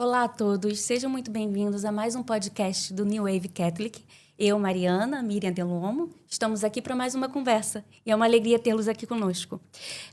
Olá a todos, sejam muito bem-vindos a mais um podcast do New Wave Catholic. Eu, Mariana, Miriam Delomo, estamos aqui para mais uma conversa e é uma alegria tê-los aqui conosco.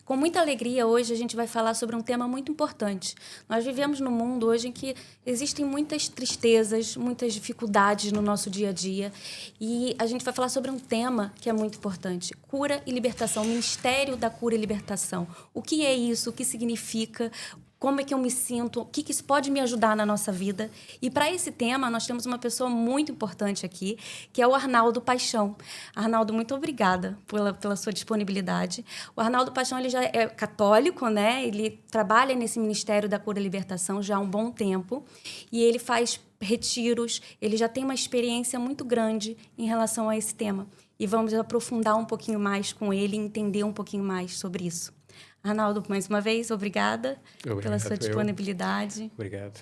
Com muita alegria, hoje a gente vai falar sobre um tema muito importante. Nós vivemos num mundo hoje em que existem muitas tristezas, muitas dificuldades no nosso dia a dia e a gente vai falar sobre um tema que é muito importante: cura e libertação, o Ministério da Cura e Libertação. O que é isso? O que significa? Como é que eu me sinto, o que isso pode me ajudar na nossa vida. E para esse tema, nós temos uma pessoa muito importante aqui, que é o Arnaldo Paixão. Arnaldo, muito obrigada pela sua disponibilidade. O Arnaldo Paixão ele já é católico, né? Ele trabalha nesse Ministério da Cura e Libertação já há um bom tempo. E ele faz retiros, ele já tem uma experiência muito grande em relação a esse tema. E vamos aprofundar um pouquinho mais com ele e entender um pouquinho mais sobre isso. Arnaldo, mais uma vez, obrigado pela sua disponibilidade. Obrigado,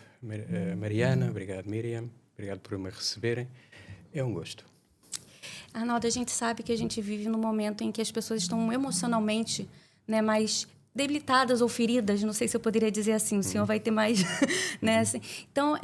Mariana, obrigado, Miriam, obrigado por me receberem. É um gosto. Arnaldo, a gente sabe que a gente vive num momento em que as pessoas estão emocionalmente, né, mais debilitadas ou feridas, não sei se eu poderia dizer assim, o senhor vai ter mais... né, assim. Então,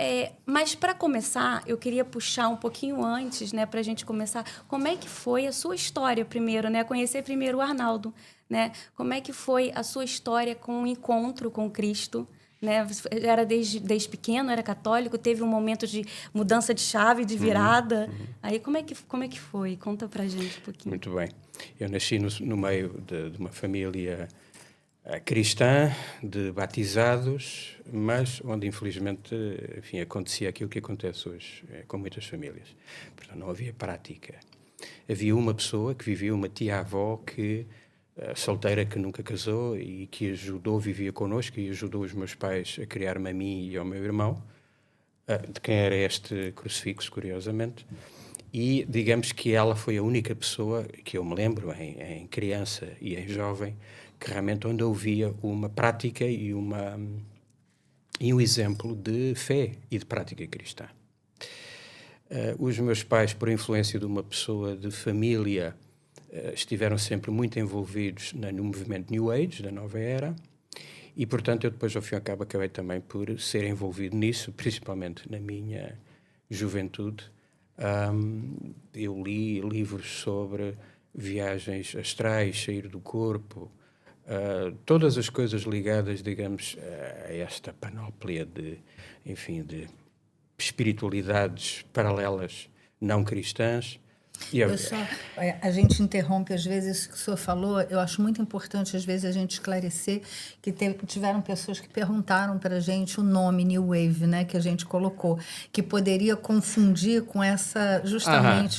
mas para começar, eu queria puxar um pouquinho antes, né, para a gente começar, como é que foi a sua história primeiro, né, conhecer primeiro o Arnaldo, né, como é que foi a sua história com o encontro com Cristo, né, era desde pequeno, era católico, teve um momento de mudança de chave, de virada, aí como é que foi? Conta pra gente um pouquinho. Muito bem. Eu nasci no meio de uma família cristã, de batizados, mas onde infelizmente, enfim, acontecia aquilo que acontece hoje com muitas famílias. Portanto, não havia prática. Havia uma pessoa que vivia, uma tia-avó que solteira, que nunca casou e que vivia connosco e ajudou os meus pais a criar-me a mim e ao meu irmão, de quem era este crucifixo, curiosamente. E digamos que ela foi a única pessoa que eu me lembro, em criança e em jovem, que realmente onde eu via uma prática e um exemplo de fé e de prática cristã. Os meus pais, por influência de uma pessoa de família, estiveram sempre muito envolvidos no movimento New Age, da nova era, e, portanto, eu depois, ao fim e ao cabo, acabei também por ser envolvido nisso, principalmente na minha juventude. Eu li livros sobre viagens astrais, sair do corpo, todas as coisas ligadas, digamos, a esta panóplia de espiritualidades paralelas não cristãs. A gente interrompe às vezes isso que o senhor falou. Eu acho muito importante às vezes a gente esclarecer que tiveram pessoas que perguntaram para a gente o nome New Wave, né, que a gente colocou, que poderia confundir com essa justamente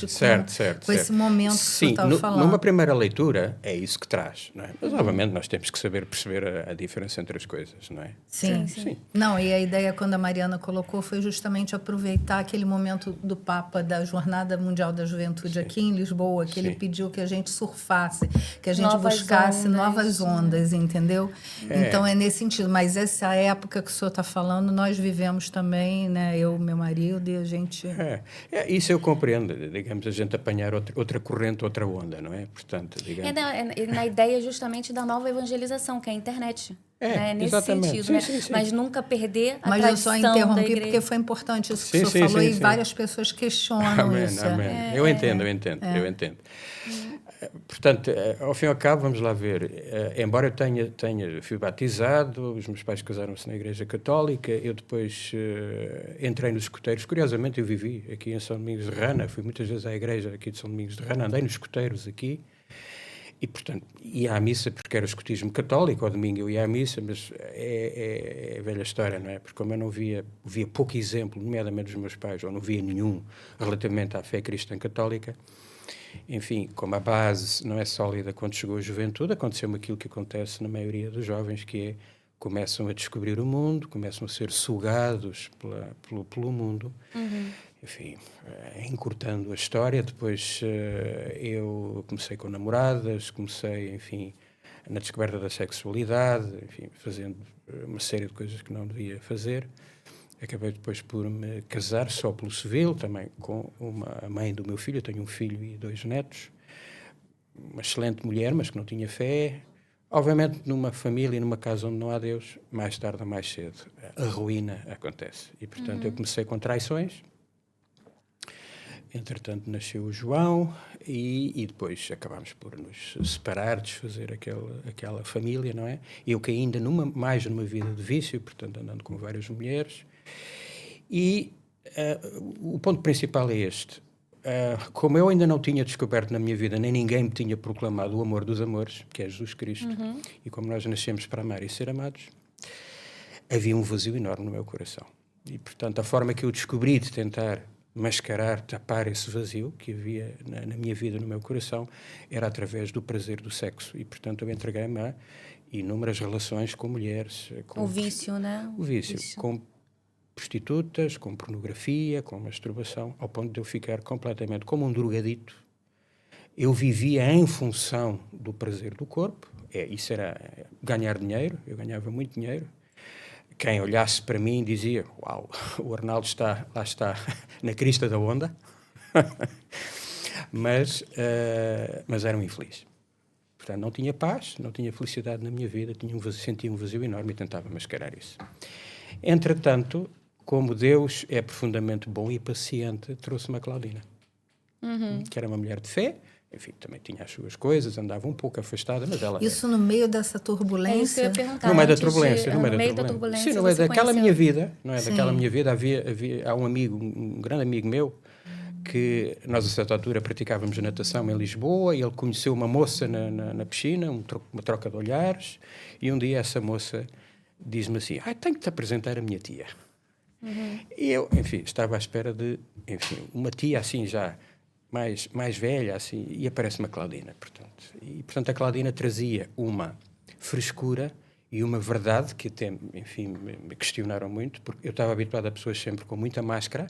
com esse momento que o senhor estava falando. Numa primeira leitura é isso que traz, não é? Mas obviamente nós temos que saber perceber a diferença entre as coisas, não é? Sim. Não, e a ideia quando a Mariana colocou foi justamente aproveitar aquele momento do Papa da Jornada Mundial da Juventude aqui em Lisboa, que ele pediu que a gente surfasse, que a gente buscasse novas ondas, entendeu? Então é nesse sentido. Mas essa época que o senhor está falando, nós vivemos também, né? Eu, meu marido, e a gente... Isso eu compreendo, digamos, a gente apanhar outra corrente, outra onda, não é? Portanto, digamos... Na ideia justamente da nova evangelização, que é a internet. Né? Nesse exatamente. sentido, sim. Mas nunca perder a tradição. Mas eu só interrompi porque foi importante isso que o senhor falou, e várias pessoas questionam isso. Amém. Eu entendo. Portanto, ao fim e ao cabo, vamos lá ver. Embora eu fui batizado, os meus pais casaram-se na Igreja Católica, eu depois entrei nos escuteiros. Curiosamente, eu vivi aqui em São Domingos de Rana, fui muitas vezes à igreja aqui de São Domingos de Rana, andei nos escuteiros aqui. E, portanto, ia à missa porque era o escotismo católico, ao domingo eu ia à missa, mas é velha história, não é? Porque como eu não via pouco exemplo, nomeadamente dos meus pais, ou não via nenhum relativamente à fé cristã católica, enfim, como a base não é sólida quando chegou a juventude, aconteceu-me aquilo que acontece na maioria dos jovens, que é, começam a descobrir o mundo, começam a ser sugados pelo mundo. Enfim, encurtando a história, depois eu comecei com namoradas, enfim, na descoberta da sexualidade, enfim, fazendo uma série de coisas que não devia fazer. Acabei depois por me casar só pelo civil, também com a mãe do meu filho. Eu tenho um filho e 2 netos. Uma excelente mulher, mas que não tinha fé. Obviamente, numa família, numa casa onde não há Deus, mais tarde ou mais cedo, a ruína acontece. E, portanto, eu comecei com traições. Entretanto, nasceu o João e depois acabámos por nos separar, desfazer aquela família, não é? Eu caí ainda mais numa vida de vício, portanto, andando com várias mulheres. E o ponto principal é este. Como eu ainda não tinha descoberto na minha vida, nem ninguém me tinha proclamado o amor dos amores, que é Jesus Cristo, e como nós nascemos para amar e ser amados, havia um vazio enorme no meu coração. E, portanto, a forma que eu descobri de tentar mascarar, tapar esse vazio que havia na minha vida, no meu coração, era através do prazer do sexo. E, portanto, eu entreguei-me a inúmeras relações com mulheres. O vício, né? O vício. Com prostitutas, com pornografia, com masturbação, ao ponto de eu ficar completamente como um drogadito. Eu vivia em função do prazer do corpo. Isso era ganhar dinheiro. Eu ganhava muito dinheiro. Quem olhasse para mim dizia: uau, o Arnaldo lá está na crista da onda. mas era um infeliz. Portanto, não tinha paz, não tinha felicidade na minha vida, sentia um vazio enorme e tentava mascarar isso. Entretanto, como Deus é profundamente bom e paciente, trouxe-me a Claudina, que era uma mulher de fé. Enfim, também tinha as suas coisas, andava um pouco afastada, mas ela... Isso no meio dessa turbulência? É isso que eu ia perguntar. No meio da turbulência. No meio da turbulência. Sim, no meio daquela minha vida, não é? Sim. Daquela minha vida, há um amigo, um grande amigo meu, que nós a certa altura praticávamos natação em Lisboa, e ele conheceu uma moça na piscina, uma troca de olhares, e um dia essa moça diz-me assim: tenho que te apresentar a minha tia. E eu, enfim, estava à espera de, uma tia assim já... Mais velha, assim, e aparece-me a Claudina, portanto, a Claudina trazia uma frescura e uma verdade que até, enfim, me questionaram muito, porque eu estava habituado a pessoas sempre com muita máscara,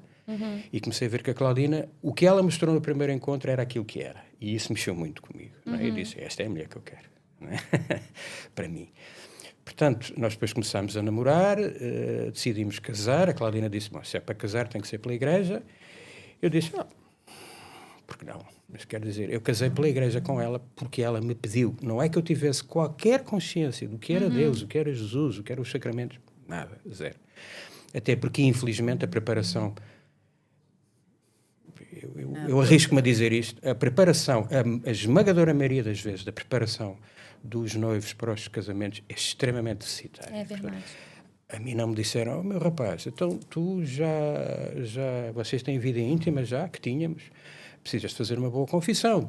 e comecei a ver que a Claudina, o que ela mostrou no primeiro encontro era aquilo que era, e isso mexeu muito comigo, não é? Eu disse: esta é a mulher que eu quero, não é? Para mim. Portanto, nós depois começámos a namorar, decidimos casar. A Claudina disse: se é para casar tem que ser pela igreja. Eu disse: porque não? Mas quero dizer, eu casei pela igreja com ela porque ela me pediu. Não é que eu tivesse qualquer consciência do que era Deus, o que era Jesus, o que eram os sacramentos. Nada, zero. Até porque, infelizmente, a preparação... Eu arrisco-me a dizer isto. A preparação, a esmagadora maioria das vezes, da preparação dos noivos para os casamentos é extremamente deficitária. É verdade. A mim não me disseram: meu rapaz, então tu vocês têm vida íntima já, que tínhamos... Precisas de fazer uma boa confissão,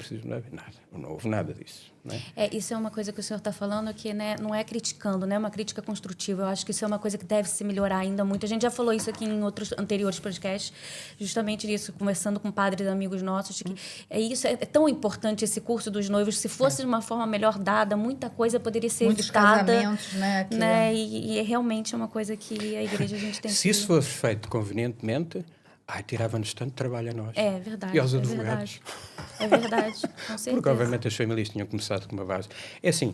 não houve nada disso. Não é? Isso é uma coisa que o senhor está falando que, né, não é criticando, né, é uma crítica construtiva. Eu acho que isso é uma coisa que deve se melhorar ainda muito. A gente já falou isso aqui em outros anteriores podcasts, justamente isso, conversando com padres amigos nossos, que é tão importante esse curso dos noivos. Se fosse de uma forma melhor dada, muita coisa poderia ser muitos evitada. Casamentos, né? E realmente é uma coisa que a igreja a gente tem Se isso fosse feito convenientemente... tirava-nos tanto trabalho a nós. É verdade. E aos advogados. É verdade, com certeza. Porque, obviamente, as famílias tinham começado com uma base. É assim,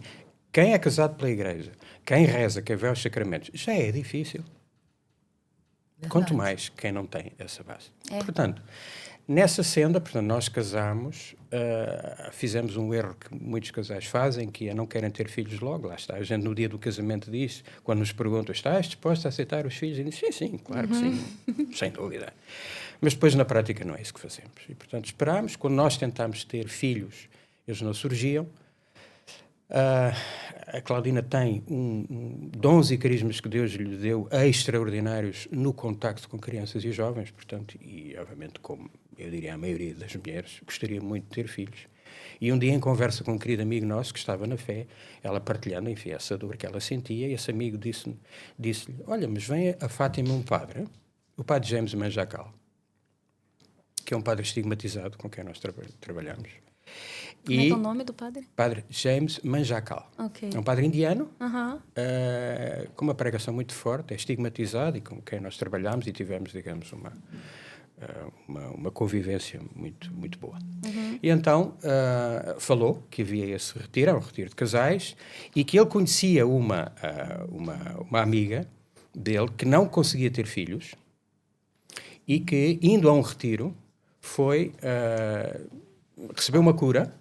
quem é casado pela igreja, quem reza, quem vê os sacramentos, já é difícil. Verdade. Quanto mais quem não tem essa base. Portanto, nessa senda, nós casámos, fizemos um erro que muitos casais fazem, que é não querem ter filhos logo. Lá está, a gente no dia do casamento diz, quando nos perguntam: estás disposto a aceitar os filhos? E diz: sim, claro que sim, sem dúvida. Mas depois na prática não é isso que fazemos. E portanto esperámos, quando nós tentámos ter filhos, eles não surgiam. A Claudina tem dons e carismas que Deus lhe deu extraordinários no contacto com crianças e jovens, portanto, e obviamente, como eu diria a maioria das mulheres, gostaria muito de ter filhos. E um dia, em conversa com um querido amigo nosso que estava na fé, ela partilhando, enfim, essa dor que ela sentia, e esse amigo disse-lhe: olha, mas vem a Fátima um padre, o padre James Manjacal, que é um padre estigmatizado com quem nós trabalhamos. Como é que é o nome do padre? Padre James Manjacal. Okay. É um padre indiano, com uma pregação muito forte, é estigmatizado, e com quem nós trabalhamos e tivemos, digamos, uma convivência muito, muito boa. E então falou que havia esse retiro, era um retiro de casais, e que ele conhecia uma amiga dele que não conseguia ter filhos e que, indo a um retiro, recebeu uma cura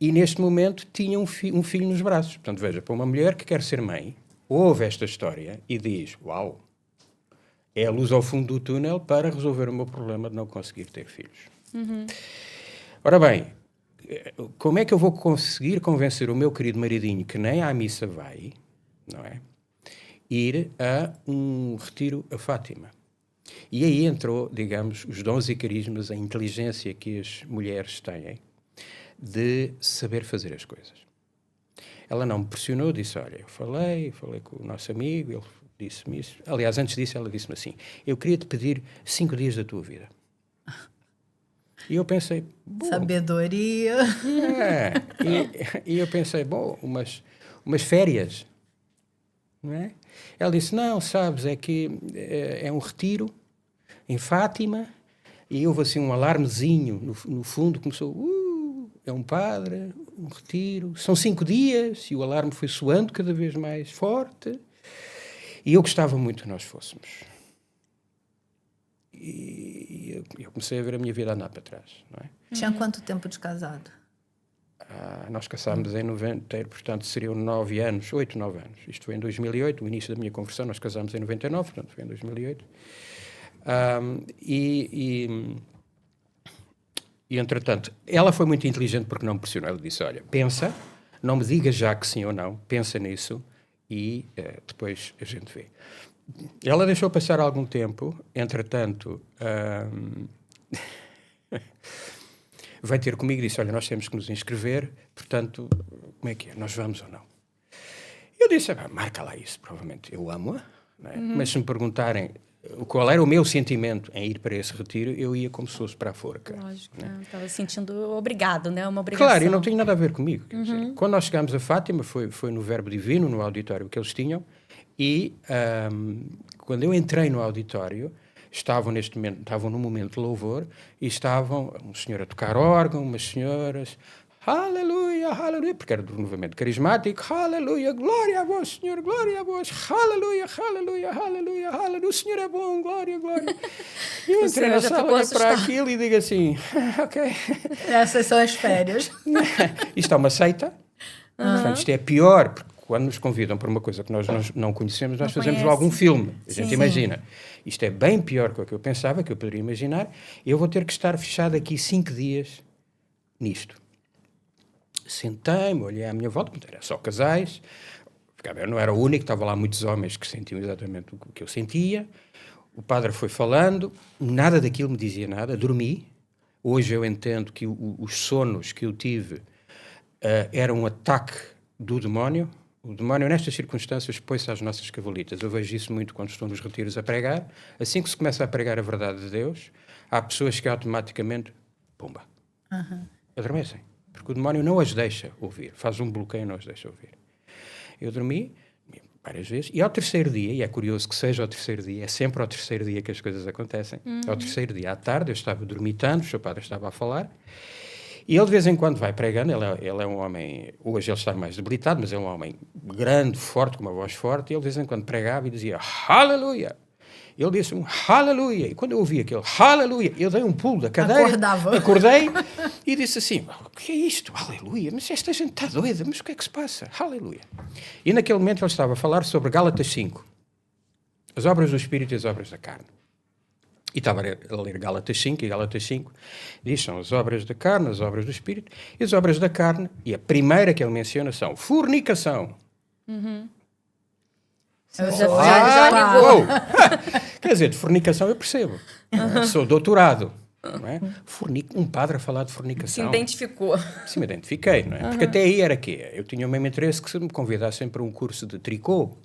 e neste momento tinha um filho nos braços. Portanto, veja, para uma mulher que quer ser mãe, ouve esta história e diz, uau, é a luz ao fundo do túnel para resolver o meu problema de não conseguir ter filhos. Ora bem, como é que eu vou conseguir convencer o meu querido maridinho, que nem à missa vai, não é, ir a um retiro a Fátima? E aí entrou, digamos, os dons e carismas, a inteligência que as mulheres têm de saber fazer as coisas. Ela não me pressionou, disse, olha, eu falei com o nosso amigo, ele disse-me isso. Aliás, antes disso, ela disse-me assim, eu queria te pedir 5 dias da tua vida. E eu pensei... Sabedoria. E eu pensei, bom, umas férias, não é? Ela disse, não, sabes, é que é um retiro em Fátima, e houve assim um alarmezinho no fundo, começou, é um padre, um retiro, são 5 dias, e o alarme foi soando cada vez mais forte, e eu gostava muito que nós fôssemos. E eu comecei a ver a minha vida andar para trás, não é? Tinha quanto tempo de casado? Nós casámos em 90, portanto seriam 9 anos, 8, 9 anos. Isto foi em 2008, o início da minha conversão, nós casámos em 99, portanto foi em 2008. E entretanto, ela foi muito inteligente porque não me pressionou. Ela disse, olha, pensa, não me diga já que sim ou não, pensa nisso e depois a gente vê. Ela deixou passar algum tempo, entretanto... veio ter comigo e disse, olha, nós temos que nos inscrever, portanto, como é que é? Nós vamos ou não? Eu disse, marca lá isso, provavelmente eu amo-a, não é? Mas se me perguntarem qual era o meu sentimento em ir para esse retiro, eu ia como se fosse para a forca. Lógico, né? Estava sentindo obrigado, né? Uma obrigação. Claro, e não tinha nada a ver comigo. Quer dizer, quando nós chegámos a Fátima, foi no Verbo Divino, no auditório que eles tinham, e quando eu entrei no auditório, estavam num momento de louvor e estavam um senhor a tocar órgão, umas senhoras, aleluia, aleluia, porque era do renovamento carismático, aleluia, glória a vós, Senhor, glória a vós, aleluia, aleluia, aleluia, aleluia, o Senhor é bom, glória, glória. E eu entrei na sala, olhei para aquilo e digo assim, ok. Essas são as férias. Isto é uma seita, portanto, isto é pior, porque quando nos convidam para uma coisa que nós não conhecemos, nós fazemos logo um filme. A gente imagina. Isto é bem pior do que eu pensava, que eu poderia imaginar. Eu vou ter que estar fechado aqui 5 dias nisto. Sentei-me, olhei à minha volta, era só casais. Eu não era o único, estavam lá muitos homens que sentiam exatamente o que eu sentia. O padre foi falando, nada daquilo me dizia nada, dormi. Hoje eu entendo que os sonos que eu tive eram um ataque do demónio. O demónio, nestas circunstâncias, põe-se às nossas cavalitas. Eu vejo isso muito quando estou nos retiros a pregar. Assim que se começa a pregar a verdade de Deus, há pessoas que automaticamente, pumba, adormecem. Porque o demónio não as deixa ouvir. Faz um bloqueio e não as deixa ouvir. Eu dormi várias vezes. E ao terceiro dia, e é curioso que seja ao terceiro dia, é sempre ao terceiro dia que as coisas acontecem. Ao terceiro dia, à tarde, eu estava dormitando, o seu padre estava a falar. E ele de vez em quando vai pregando, ele é um homem, hoje ele está mais debilitado, mas é um homem grande, forte, com uma voz forte, e ele de vez em quando pregava e dizia, aleluia! Ele disse-me, aleluia! E quando eu ouvi aquele, aleluia, eu dei um pulo da cadeira, acordei e disse assim, o que é isto? Aleluia! Mas esta gente está doida, mas o que é que se passa? Aleluia! E naquele momento ele estava a falar sobre Gálatas 5, as obras do Espírito e as obras da carne. E estava a ler Gálatas 5, e Gálatas 5 diz, são as obras da carne, as obras do Espírito, e as obras da carne, e a primeira que ele menciona são fornicação. Já ligou. Quer dizer, de fornicação eu percebo. Sou doutorado. Não é? Um padre a falar de fornicação. Se identificou. Sim, me identifiquei, não é? Porque até aí era quê? Eu tinha o mesmo interesse que se me convidassem para um curso de tricô.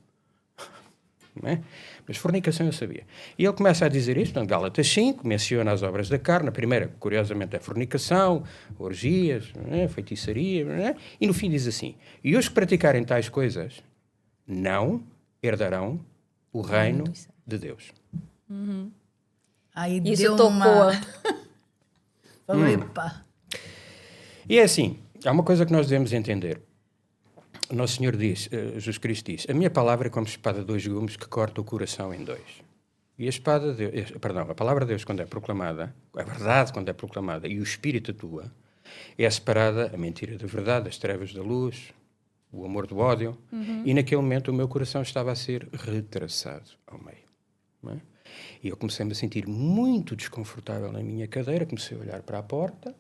Não é? Mas fornicação eu sabia. E ele começa a dizer isto, portanto, Gálatas 5, menciona as obras da carne. A primeira, curiosamente, é fornicação, orgias, feitiçaria, e no fim diz assim, e os que praticarem tais coisas não herdarão o reino de Deus. Aí isso deu tocou. Falou, epa. E é assim, há uma coisa que nós devemos entender. O Nosso Senhor diz, Jesus Cristo diz, a minha palavra é como espada de 2 gumes que corta o coração em 2. E a palavra de Deus, quando é proclamada, a verdade quando é proclamada, e o Espírito atua, é separada a mentira da verdade, as trevas da luz, o amor do ódio, e naquele momento o meu coração estava a ser retraçado ao meio. Não é? E eu comecei-me a sentir muito desconfortável na minha cadeira, comecei a olhar para a porta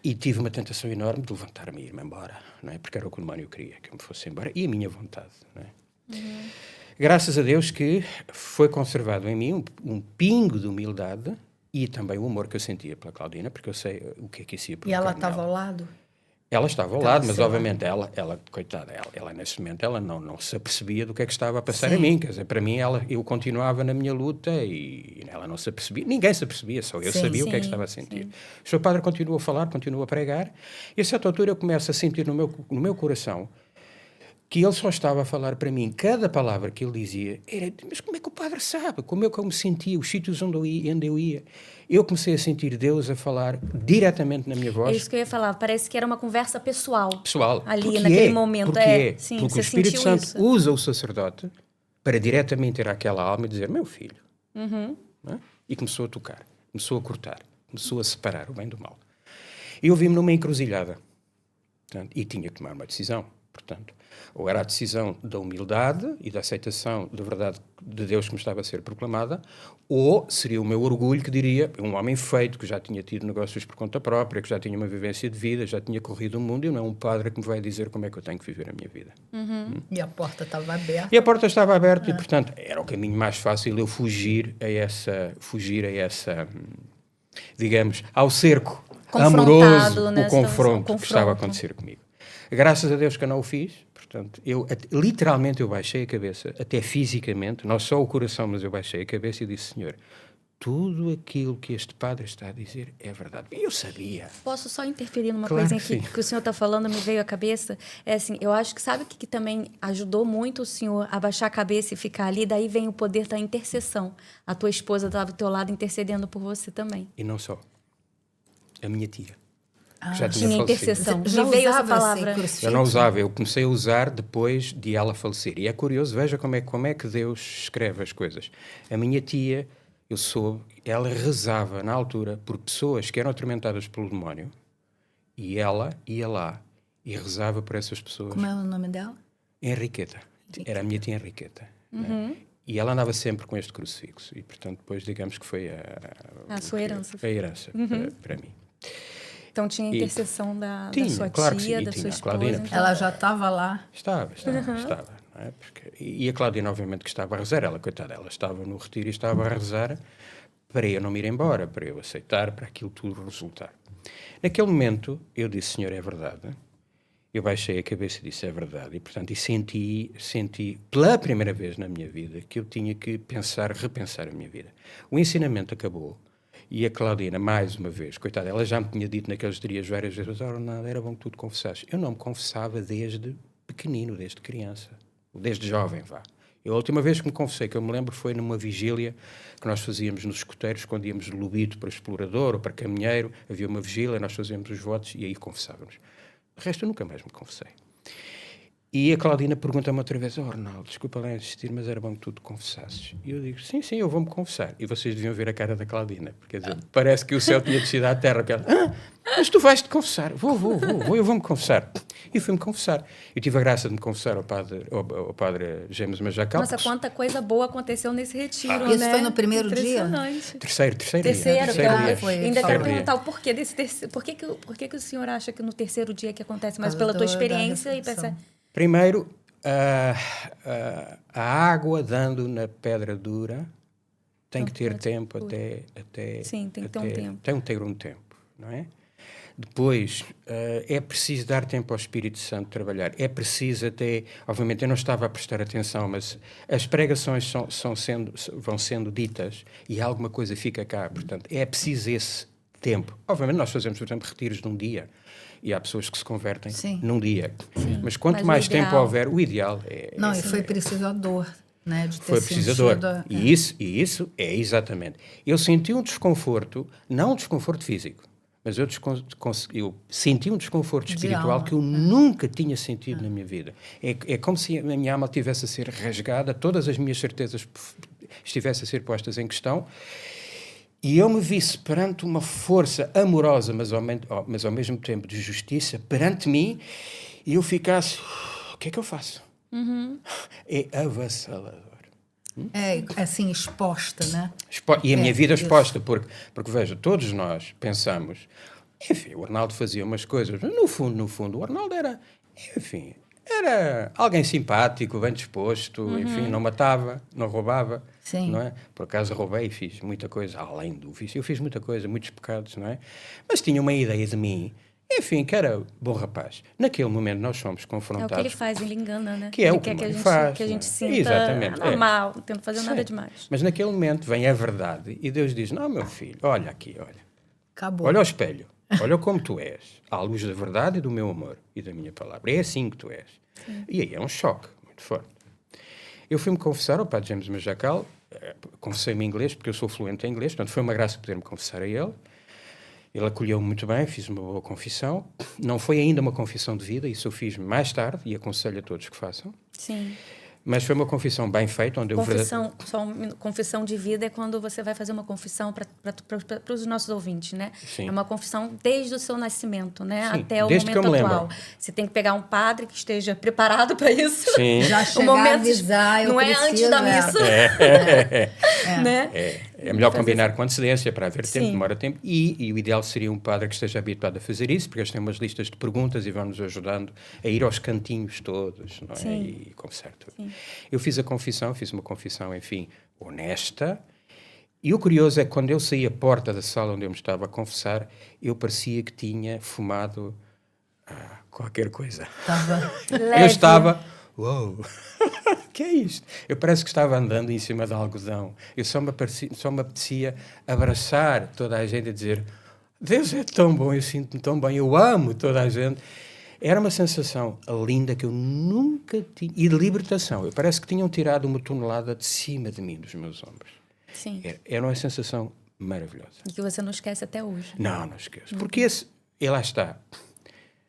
e tive uma tentação enorme de levantar-me e ir-me embora, não é? Porque era o que o demónio queria, que eu me fosse embora, e a minha vontade. Não é? Graças a Deus que foi conservado em mim um pingo de humildade e também o amor que eu sentia pela Claudina, porque eu sei o que é que isso ia provocar. E ela estava ao lado? Ela estava ao lado, mas obviamente ela coitada, ela nesse momento ela não se apercebia do que é que estava a passar em mim, quer dizer, para mim eu continuava na minha luta e ela não se apercebia, ninguém se apercebia, só eu sabia o que é que estava a sentir. O seu padre continuou a falar, continuou a pregar, e a certa altura eu começo a sentir no meu coração que ele só estava a falar para mim, cada palavra que ele dizia era, mas como é que o padre sabe? Como eu me sentia, os sítios onde eu ia. Eu comecei a sentir Deus a falar diretamente na minha voz. É isso que eu ia falar, parece que era uma conversa pessoal. Pessoal, ali naquele momento. Sim, porque o Espírito Santo usa o sacerdote para diretamente ir àquela alma e dizer, meu filho. Não é? E começou a tocar, começou a cortar, começou a separar o bem do mal. E eu vi-me numa encruzilhada. Portanto, e tinha que tomar uma decisão. Portanto, ou era a decisão da humildade e da aceitação da verdade de Deus que me estava a ser proclamada, ou seria o meu orgulho que diria, um homem feito, que já tinha tido negócios por conta própria, que já tinha uma vivência de vida, já tinha corrido o mundo, e não é um padre que me vai dizer como é que eu tenho que viver a minha vida. E a porta estava aberta. E a porta estava aberta e, portanto, era o caminho mais fácil eu fugir a essa, digamos, ao cerco amoroso, né, o confronto que estava a acontecer comigo. Graças a Deus que eu não o fiz, portanto, literalmente eu baixei a cabeça, até fisicamente, não só o coração, mas eu baixei a cabeça e disse, Senhor, tudo aquilo que este padre está a dizer é verdade. E eu sabia. Posso só interferir numa Claro coisa que o senhor está falando, me veio à cabeça? É assim, eu acho que sabe o que também ajudou muito o senhor a baixar a cabeça e ficar ali? Daí vem o poder da intercessão. A tua esposa estava do teu lado intercedendo por você também. E não só. A minha tia. Já tinha intercessão. Já me veio essa usava palavra. Eu não usava, eu comecei a usar depois de ela falecer. E é curioso, veja como é que Deus escreve as coisas. A minha tia, eu soube, ela rezava na altura por pessoas que eram atormentadas pelo demónio, e ela ia lá e rezava por essas pessoas. Como é o nome dela? Henriqueta. Era a minha tia Henriqueta. Né? E ela andava sempre com este crucifixo. E, portanto, depois, digamos que foi a sua herança. A herança para mim. Então tinha a intercessão da sua claro tia, sim, da sua esposa. Claudina, ela já estava lá? Estava. Não é? E a Claudina, obviamente, que estava a rezar, ela, coitada, ela estava no retiro e estava a rezar para eu não me ir embora, para eu aceitar, para aquilo tudo resultar. Naquele momento, eu disse, Senhor, é verdade. Eu baixei a cabeça e disse, é verdade. E, portanto, senti pela primeira vez na minha vida que eu tinha que repensar a minha vida. O ensinamento acabou. E a Claudina, mais uma vez, coitada, ela já me tinha dito naqueles dias várias vezes, nada, era bom que tu te confessasses. Eu não me confessava desde pequenino, desde criança, desde jovem, vá. A última vez que me confessei, que eu me lembro, foi numa vigília que nós fazíamos nos escuteiros, quando íamos de Lubito para Explorador ou para Caminheiro, havia uma vigília, nós fazíamos os votos e aí confessávamos. De resto, eu nunca mais me confessei. E a Claudina pergunta-me outra vez, Arnaldo, desculpa lá insistir, mas era bom que tu te confessasses. E eu digo, sim, eu vou-me confessar. E vocês deviam ver a cara da Claudina, porque quer dizer, parece que o céu tinha descido à terra. Mas tu vais-te confessar. Eu vou-me confessar. E fui-me confessar. Eu tive a graça de me confessar ao padre James Majacal. Nossa, quanta coisa boa aconteceu nesse retiro, né? Isso foi no primeiro dia? Terceiro dia. Foi, ainda quero perguntar o porquê desse terceiro. Por que o senhor acha que no terceiro dia que acontece? Mas pela tua experiência e pensar... Primeiro, a água dando na pedra dura tem que ter tempo até... Sim, tem que ter um tempo. Tem que ter um tempo, não é? Depois, é preciso dar tempo ao Espírito Santo trabalhar. É preciso até... Obviamente, eu não estava a prestar atenção, mas as pregações vão sendo ditas e alguma coisa fica cá. Portanto, é preciso esse tempo. Obviamente, nós fazemos, por exemplo, retiros de um dia. E há pessoas que se convertem num dia. Sim. Mas quanto mais tempo houver, o ideal é... Não, e foi preciso a dor, né? De ter foi preciso a dor. E isso é exatamente... Eu senti um desconforto, não um desconforto físico, mas eu senti um desconforto espiritual que eu nunca tinha sentido na minha vida. É como se a minha alma estivesse a ser rasgada, todas as minhas certezas estivessem a ser postas em questão. E eu me visse perante uma força amorosa, mas ao mesmo tempo de justiça, perante mim, e eu ficasse, o que é que eu faço? É avassalador. É, assim, exposta, né? E a minha vida isso. exposta, porque veja, todos nós pensamos, enfim, o Arnaldo fazia umas coisas, mas no fundo, o Arnaldo era, enfim, era alguém simpático, bem disposto, enfim, não matava, não roubava, Sim. não é? Por acaso roubei e fiz muita coisa, além do vício, eu fiz muita coisa, muitos pecados, não é? Mas tinha uma ideia de mim, enfim, que era bom rapaz. Naquele momento nós fomos É confrontados. o que ele faz, ele engana, né? Que é ele o que quer ele a gente, faz, que a gente não é? sinta Exatamente, normal, não tendo fazer nada Sim. demais. Mas naquele momento vem a verdade e Deus diz, não, meu filho, olha aqui, olha. Acabou. Olha ao espelho, olha como tu és, à luz da verdade e do meu amor e da minha palavra. É assim que tu és. E aí é um choque muito forte. Eu fui-me confessar ao Padre James Majacal, confessei-me em inglês, porque eu sou fluente em inglês, portanto foi uma graça poder-me confessar a ele. Ele acolheu-me muito bem, fiz uma boa confissão. Não foi ainda uma confissão de vida, isso eu fiz mais tarde e aconselho a todos que façam. Sim. Mas foi uma confissão bem feita, onde eu... Confissão de vida é quando você vai fazer uma confissão para os nossos ouvintes, né? Sim. É uma confissão desde o seu nascimento, né? Sim, Até o desde que eu momento me atual. lembro. Você tem que pegar um padre que esteja preparado para isso. Sim. Já O chegar momento a avisar, eu não é preciso, antes da missa, né? É melhor combinar com antecedência para haver tempo, Sim. demora tempo. E o ideal seria um padre que esteja habituado a fazer isso, porque eles têm umas listas de perguntas e vão-nos ajudando a ir aos cantinhos todos, não é? Sim. E confessar tudo. Eu fiz uma confissão, enfim, honesta. E o curioso é que quando eu saí à porta da sala onde eu me estava a confessar, eu parecia que tinha fumado qualquer coisa. Tava... Eu estava... Uou! Que é isto? Eu parece que estava andando em cima de algodão. Eu só me apetecia abraçar toda a gente e dizer Deus é tão bom, eu sinto-me tão bem, eu amo toda a gente. Era uma sensação linda que eu nunca tinha... E de libertação. Eu parece que tinham tirado uma tonelada de cima de mim, dos meus ombros. Sim. Era uma sensação maravilhosa. E que você não esquece até hoje. Não esqueço. Porque esse... E lá está.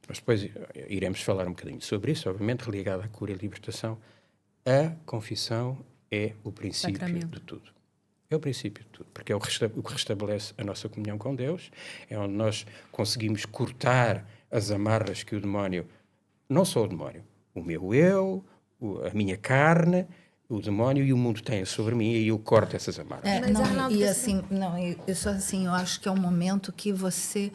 Mas depois iremos falar um bocadinho sobre isso, obviamente, ligado à cura e libertação. A confissão é o princípio Sacramento. de tudo. É o princípio de tudo, porque é o que restabelece a nossa comunhão com Deus, é onde nós conseguimos cortar as amarras que o demónio, não só o demónio, o meu eu, a minha carne, o demónio e o mundo têm sobre mim, e eu corto essas amarras. Mas, não, Arnaldo, e você- assim, não, isso assim, eu acho que é um momento que você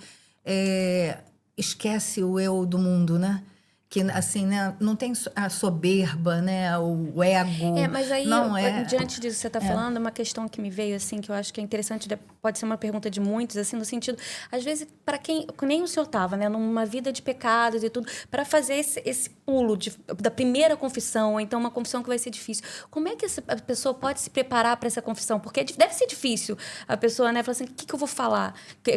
esquece o eu do mundo, né? Que assim, né? Não tem a soberba, né? O ego. Mas aí, não diante disso que você está falando, é uma questão que me veio, assim, que eu acho que é interessante, pode ser uma pergunta de muitos, assim, no sentido, às vezes, para quem, nem o senhor estava, né, numa vida de pecados e tudo, para fazer esse pulo da primeira confissão, ou então uma confissão que vai ser difícil, como é que a pessoa pode se preparar para essa confissão? Porque deve ser difícil a pessoa, né, falar assim, o que eu vou falar?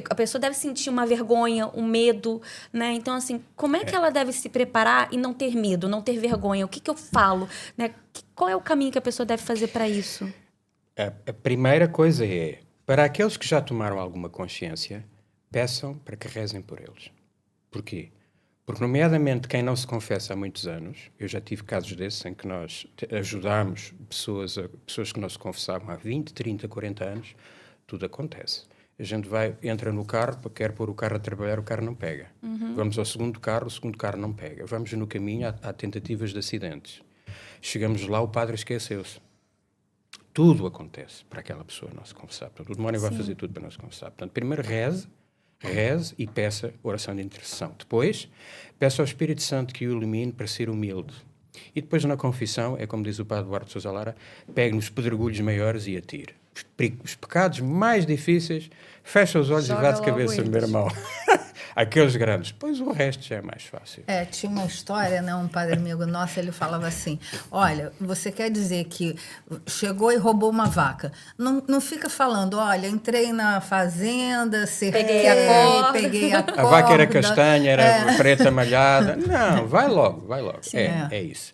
A pessoa deve sentir uma vergonha, um medo, né? Então, assim, como é que ela deve se preparar e não ter medo, não ter vergonha? O que eu falo? Né? Qual é o caminho que a pessoa deve fazer para isso? A primeira coisa é, para aqueles que já tomaram alguma consciência, peçam para que rezem por eles. Porquê? Porque, nomeadamente, quem não se confessa há muitos anos, eu já tive casos desses em que nós ajudámos pessoas que não se confessavam há 20, 30, 40 anos, tudo acontece. A gente entra no carro, quer pôr o carro a trabalhar, o carro não pega. Vamos ao segundo carro, o segundo carro não pega. Vamos no caminho, há tentativas de acidentes. Chegamos lá, o padre esqueceu-se. Tudo acontece para aquela pessoa não se confessar. Portanto, o demónio vai fazer tudo para não se confessar. Portanto, primeiro reze e peça oração de intercessão. Depois, peça ao Espírito Santo que o ilumine para ser humilde. E depois, na confissão, é como diz o padre Duarte Sousa Lara, pegue nos pedregulhos maiores e atire. Os pecados mais difíceis, fecha os olhos Joga e vá de logo cabeça no meu eles. irmão. Aqueles grandes. Depois o resto já é mais fácil. Tinha uma história, né? Um padre amigo nosso, ele falava assim, olha, você quer dizer que chegou e roubou uma vaca. Não fica falando, olha, entrei na fazenda, cerquei, Peguei a corda. peguei a corda. A vaca era castanha, era preta malhada. Não, vai logo. Sim, É isso.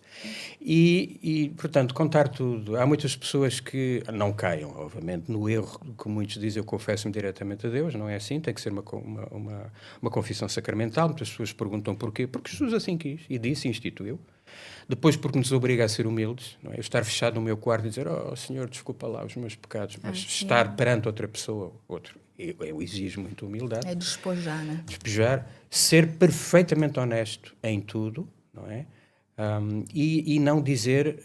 E, portanto, contar tudo. Há muitas pessoas que não caiam, obviamente, no erro, como muitos dizem, eu confesso-me diretamente a Deus, não é assim, tem que ser uma confissão sacramental. Muitas pessoas perguntam porquê, porque Jesus assim quis e disse, instituiu. Depois, porque nos obriga a ser humildes, não é? Eu estar fechado no meu quarto e dizer, oh, Senhor, desculpa lá os meus pecados, mas estar perante outra pessoa, eu exijo muita humildade. É despojar, né? Despejar, ser perfeitamente honesto em tudo, não é? E não dizer,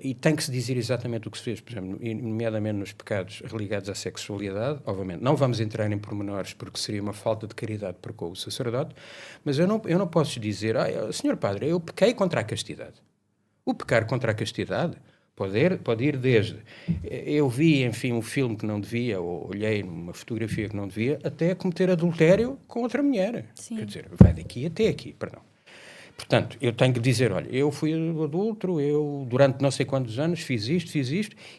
e tem que se dizer exatamente o que se fez, por exemplo, nomeadamente nos pecados religados à sexualidade. Obviamente não vamos entrar em pormenores porque seria uma falta de caridade para com o sacerdote, mas eu não posso dizer, Senhor Padre, eu pequei contra a castidade. O pecar contra a castidade pode ir desde eu vi, enfim, um filme que não devia, ou olhei numa fotografia que não devia, até cometer adultério com outra mulher. Sim. Quer dizer, vai daqui até aqui, perdão. Portanto, eu tenho que dizer, olha, eu fui adúltero, eu durante não sei quantos anos fiz isto,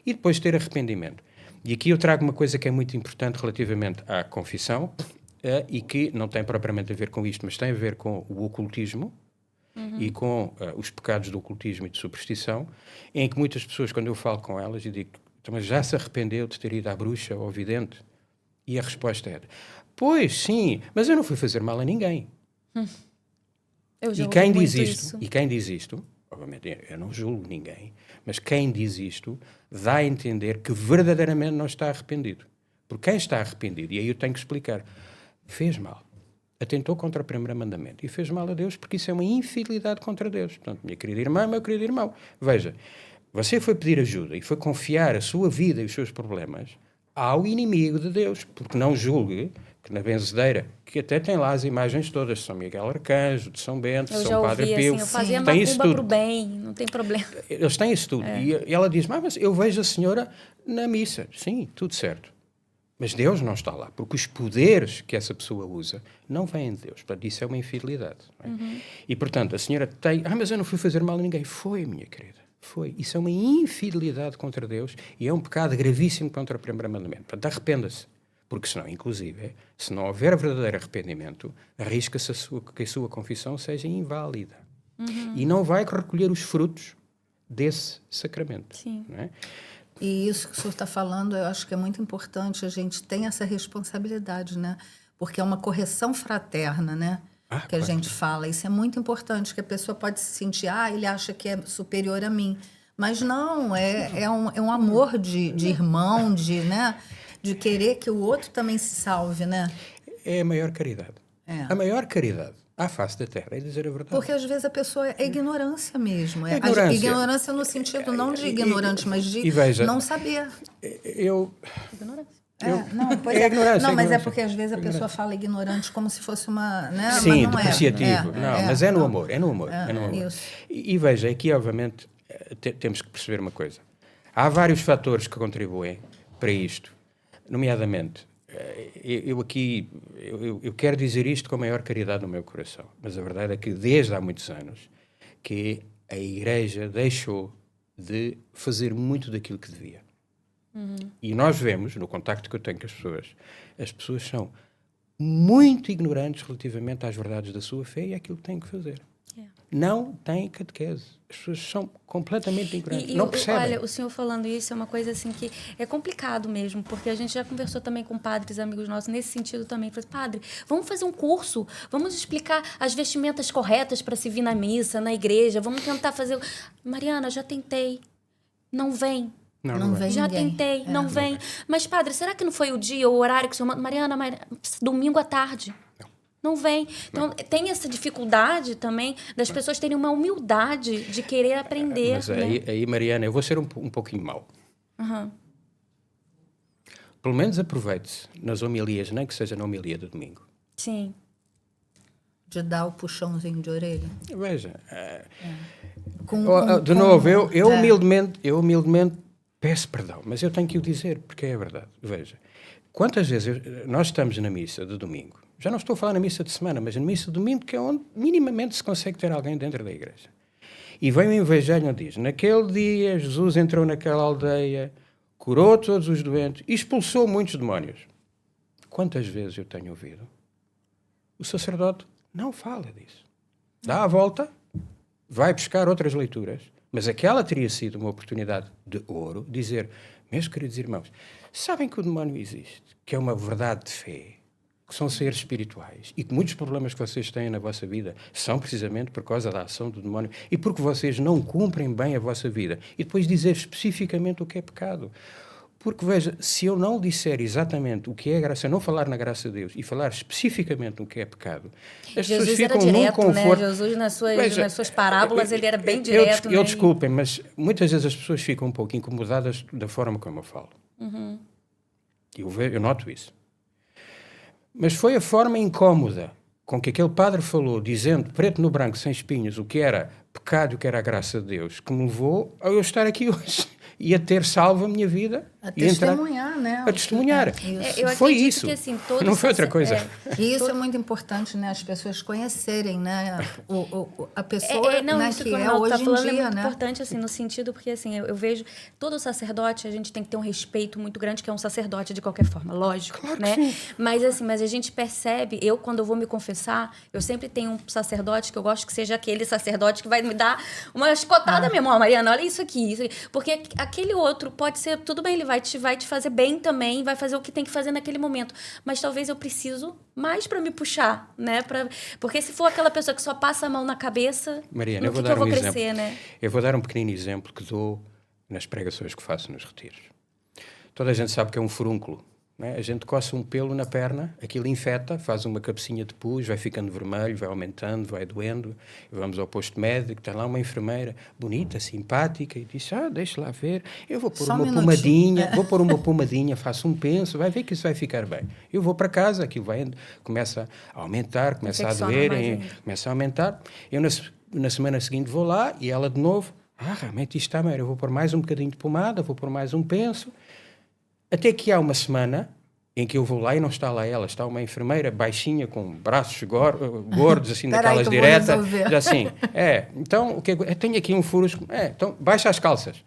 e depois ter arrependimento. E aqui eu trago uma coisa que é muito importante relativamente à confissão, e que não tem propriamente a ver com isto, mas tem a ver com o ocultismo, e com os pecados do ocultismo e de superstição, em que muitas pessoas, quando eu falo com elas, eu digo, mas já se arrependeu de ter ido à bruxa ou ao vidente? E a resposta é, pois, sim, mas eu não fui fazer mal a ninguém. Eu E quem diz isto, obviamente eu não julgo ninguém, mas quem diz isto dá a entender que verdadeiramente não está arrependido. Porque quem está arrependido, e aí eu tenho que explicar, fez mal, atentou contra o primeiro mandamento e fez mal a Deus, porque isso é uma infidelidade contra Deus. Portanto, minha querida irmã, meu querido irmão, veja, você foi pedir ajuda e foi confiar a sua vida e os seus problemas ao inimigo de Deus, porque não julgue que na benzedeira, que até tem lá as imagens todas, de São Miguel Arcanjo, de São Bento, de São Padre Pio, assim, eu fazia tem isso macumba tudo. pro bem, não tem problema. Eles têm isso tudo. E ela diz, mas eu vejo a senhora na missa. Sim, tudo certo. Mas Deus não está lá, porque os poderes que essa pessoa usa não vêm de Deus. Portanto, isso é uma infidelidade. Não é? E, portanto, a senhora tem... mas eu não fui fazer mal a ninguém. Foi, minha querida. Foi. Isso é uma infidelidade contra Deus e é um pecado gravíssimo contra o primeiro mandamento. Portanto, arrependa-se. Porque senão, inclusive, se não houver verdadeiro arrependimento, arrisca-se que a sua confissão seja inválida. E não vai recolher os frutos desse sacramento. Sim. Não é? E isso que o senhor está falando, eu acho que é muito importante. A gente tem essa responsabilidade, né? Porque é uma correção fraterna, né? Que a gente fala. Isso é muito importante, que a pessoa pode se sentir, ele acha que é superior a mim. Mas não, é um amor de irmão, né? De querer que o outro também se salve, né? É a maior caridade. A maior caridade à face da terra é dizer a verdade. Porque às vezes a pessoa é ignorância mesmo. É Ignorância no sentido não de ignorante, mas de veja, não saber. Ignorância. É ignorância. Não, mas é porque às vezes a pessoa fala ignorante como se fosse uma... Né? Sim, mas não depreciativo. Mas é no amor. Isso. E veja, aqui obviamente temos que perceber uma coisa. Há vários fatores que contribuem para isto. Nomeadamente, eu quero dizer isto com a maior caridade no meu coração, mas a verdade é que desde há muitos anos que a Igreja deixou de fazer muito daquilo que devia. E nós vemos, no contacto que eu tenho com as pessoas são muito ignorantes relativamente às verdades da sua fé e àquilo que têm que fazer. Não têm catequese. As pessoas são completamente ignorantes, não percebem. Olha, o senhor falando isso é uma coisa assim que é complicado mesmo, porque a gente já conversou também com padres, amigos nossos, nesse sentido também. Falei, padre, vamos fazer um curso, vamos explicar as vestimentas corretas para se vir na missa, na igreja, vamos tentar fazer... Mariana, já tentei, não vem. Não vem Já ninguém. tentei, não vem. Mas, padre, será que não foi o dia ou o horário que o senhor manda? Mariana, domingo à tarde. Não vem. Então, tem essa dificuldade também das pessoas terem uma humildade de querer aprender. Mas aí Mariana, eu vou ser um pouquinho mau. Pelo menos aproveite-se nas homilias, nem que seja na homilia do domingo. Sim. De dar o puxãozinho de orelha. Veja. De novo, eu humildemente peço perdão, mas eu tenho que o dizer, porque é a verdade. Veja, quantas vezes nós estamos na missa de domingo, já não estou a falar na missa de semana, mas na missa de domingo, que é onde minimamente se consegue ter alguém dentro da igreja. E vem o evangelho e diz, naquele dia Jesus entrou naquela aldeia, curou todos os doentes e expulsou muitos demónios. Quantas vezes eu tenho ouvido? O sacerdote não fala disso. Dá a volta, vai buscar outras leituras, mas aquela teria sido uma oportunidade de ouro, dizer, meus queridos irmãos, sabem que o demónio existe, que é uma verdade de fé. que são seres espirituais e que muitos problemas que vocês têm na vossa vida são precisamente por causa da ação do demónio e porque vocês não cumprem bem a vossa vida. E depois dizer especificamente o que é pecado. Porque, veja, se eu não disser exatamente o que é graça, não falar na graça de Deus e falar especificamente o que é pecado, as Jesus pessoas ficam era direto, num conforto... Né? Jesus, nas Veja, suas parábolas, ele era bem direto. Eu desculpem, mas muitas vezes as pessoas ficam um pouco incomodadas da forma como eu falo. Eu noto isso. Mas foi a forma incómoda com que aquele padre falou, dizendo preto no branco, sem espinhos, o que era pecado e o que era a graça de Deus, que me levou a eu estar aqui hoje e a ter salvo a minha vida. A testemunhar, né? A testemunhar. Eu Foi isso. Que, assim, todos não foi outra coisa. E isso é muito importante, né? As pessoas conhecerem, né? A pessoa não, né, isso que que é o hoje tá falando em dia, é muito né? importante, assim, no sentido, porque assim, eu vejo todo sacerdote, a gente tem que ter um respeito muito grande, que é um sacerdote de qualquer forma, lógico, claro né? Sim. Mas a gente percebe, quando eu vou me confessar, eu sempre tenho um sacerdote que eu gosto que seja aquele sacerdote que vai me dar uma chicotada mesmo, Mariana, olha isso aqui, porque aquele outro pode ser, tudo bem, ele vai te fazer bem também, vai fazer o que tem que fazer naquele momento, mas talvez eu preciso mais para me puxar, né? Porque se for aquela pessoa que só passa a mão na cabeça, Mariana, no que eu vou crescer, né? Eu vou dar um pequenino exemplo que dou nas pregações que faço nos retiros. Toda a gente sabe que é um furúnculo. Né? A gente coça um pelo na perna, aquilo infeta, faz uma cabecinha de pus, vai ficando vermelho, vai aumentando, vai doendo. Vamos ao posto médico, está lá uma enfermeira bonita, simpática, e diz, deixa lá ver, eu vou pôr uma pomadinha, faço um penso, vai ver que isso vai ficar bem. Eu vou para casa, aquilo começa a aumentar, começa a doer, começa a aumentar. Eu na semana seguinte vou lá e ela de novo, realmente isto está bem, eu vou pôr mais um bocadinho de pomada, vou pôr mais um penso. Até que há uma semana em que eu vou lá e não está lá ela, está uma enfermeira baixinha com braços gordos, assim, daquelas diretas. Assim, então, o que eu tenho aqui um furo. Então, baixa as calças.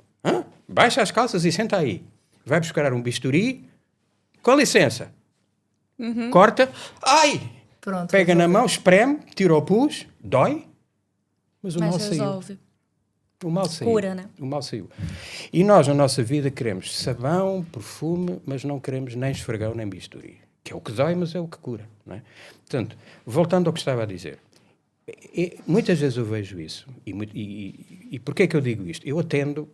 Baixa as calças e senta aí. Vai buscar um bisturi. Com licença. Corta. Ai! Pronto, pega na mão, espreme, tira o pus, dói. Mas o mal resolve. Saiu. O mal saiu. Cura, né? O mal saiu. E nós, na nossa vida, queremos sabão, perfume, mas não queremos nem esfregão, nem bisturi. Que é o que dói, mas é o que cura. Não é? Portanto, voltando ao que estava a dizer. Muitas vezes eu vejo isso. E porquê é que eu digo isto? Eu atendo,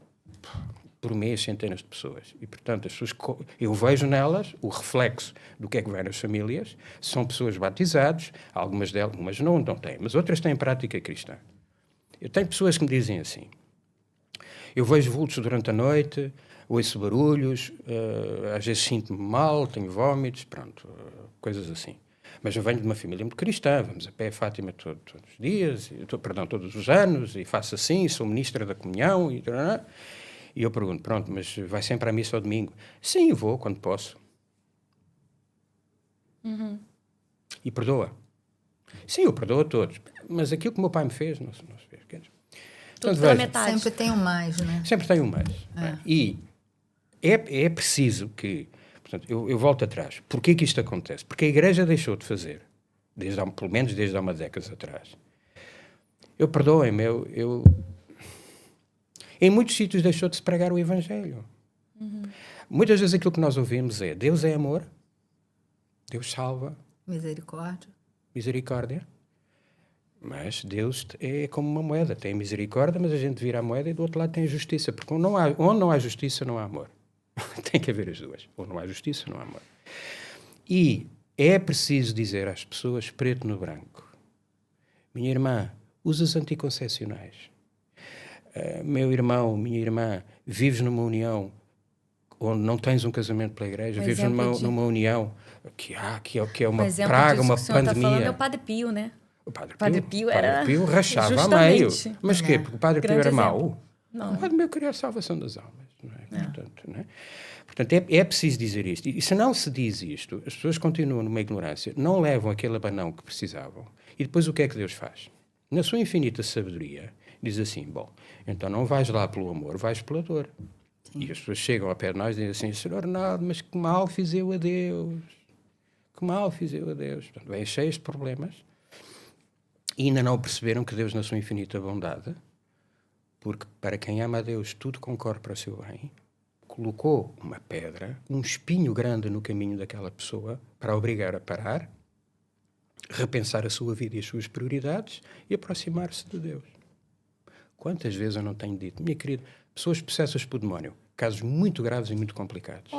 por mês, centenas de pessoas. E, portanto, as pessoas, eu vejo nelas o reflexo do que é que vai nas famílias. São pessoas batizadas, algumas delas, umas não têm, mas outras têm prática cristã. Eu tenho pessoas que me dizem assim, eu vejo vultos durante a noite, ouço barulhos, às vezes sinto-me mal, tenho vómitos, pronto, coisas assim. Mas eu venho de uma família muito cristã, vamos a pé a Fátima todos os dias, todos os anos, e faço assim, sou ministra da comunhão, e eu pergunto, pronto, mas vai sempre à missa ao domingo? Sim, vou, quando posso. E perdoa. Sim, eu perdoo a todos, mas aquilo que o meu pai me fez, não se fez. Tudo pela metade. Sempre tem um mais, né? Sempre tem um mais. E é preciso que... Portanto, eu volto atrás. Porquê que isto acontece? Porque a Igreja deixou de fazer, pelo menos desde há uma década atrás. Perdoem-me, em muitos sítios deixou de se pregar o Evangelho. Muitas vezes aquilo que nós ouvimos é Deus é amor, Deus salva. Misericórdia. Mas Deus é como uma moeda, tem misericórdia, mas a gente vira a moeda e do outro lado tem a justiça, porque onde não há justiça não há amor. Tem que haver as duas. Onde não há justiça não há amor. E é preciso dizer às pessoas preto no branco, minha irmã, usa os anticoncepcionais. Meu irmão, minha irmã, vives numa união onde não tens um casamento pela igreja, vives numa união que é uma praga, uma pandemia. Está falando é o Padre Pio, né? O Padre Pio rachava justamente. a meio. Mas quê? Porque o Padre Pio era mau? Não. O Padre Pio queria a salvação das almas. Não é? Portanto, é preciso dizer isto. E se não se diz isto, as pessoas continuam numa ignorância, não levam aquele abanão que precisavam. E depois o que é que Deus faz? Na sua infinita sabedoria, diz assim, então não vais lá pelo amor, vais pela dor. Sim. E as pessoas chegam ao pé de nós e dizem assim, Senhor Arnaldo, mas que mal fiz eu a Deus. Que mal fiz eu a Deus. Portanto, vêm cheios de problemas. E ainda não perceberam que Deus, na sua infinita bondade, porque para quem ama a Deus tudo concorre para o seu bem, colocou uma pedra, um espinho grande no caminho daquela pessoa para a obrigar a parar repensar a sua vida e as suas prioridades e aproximar-se de Deus. Quantas vezes eu não tenho dito, minha querida, pessoas possessas por demónio, casos muito graves e muito complicados.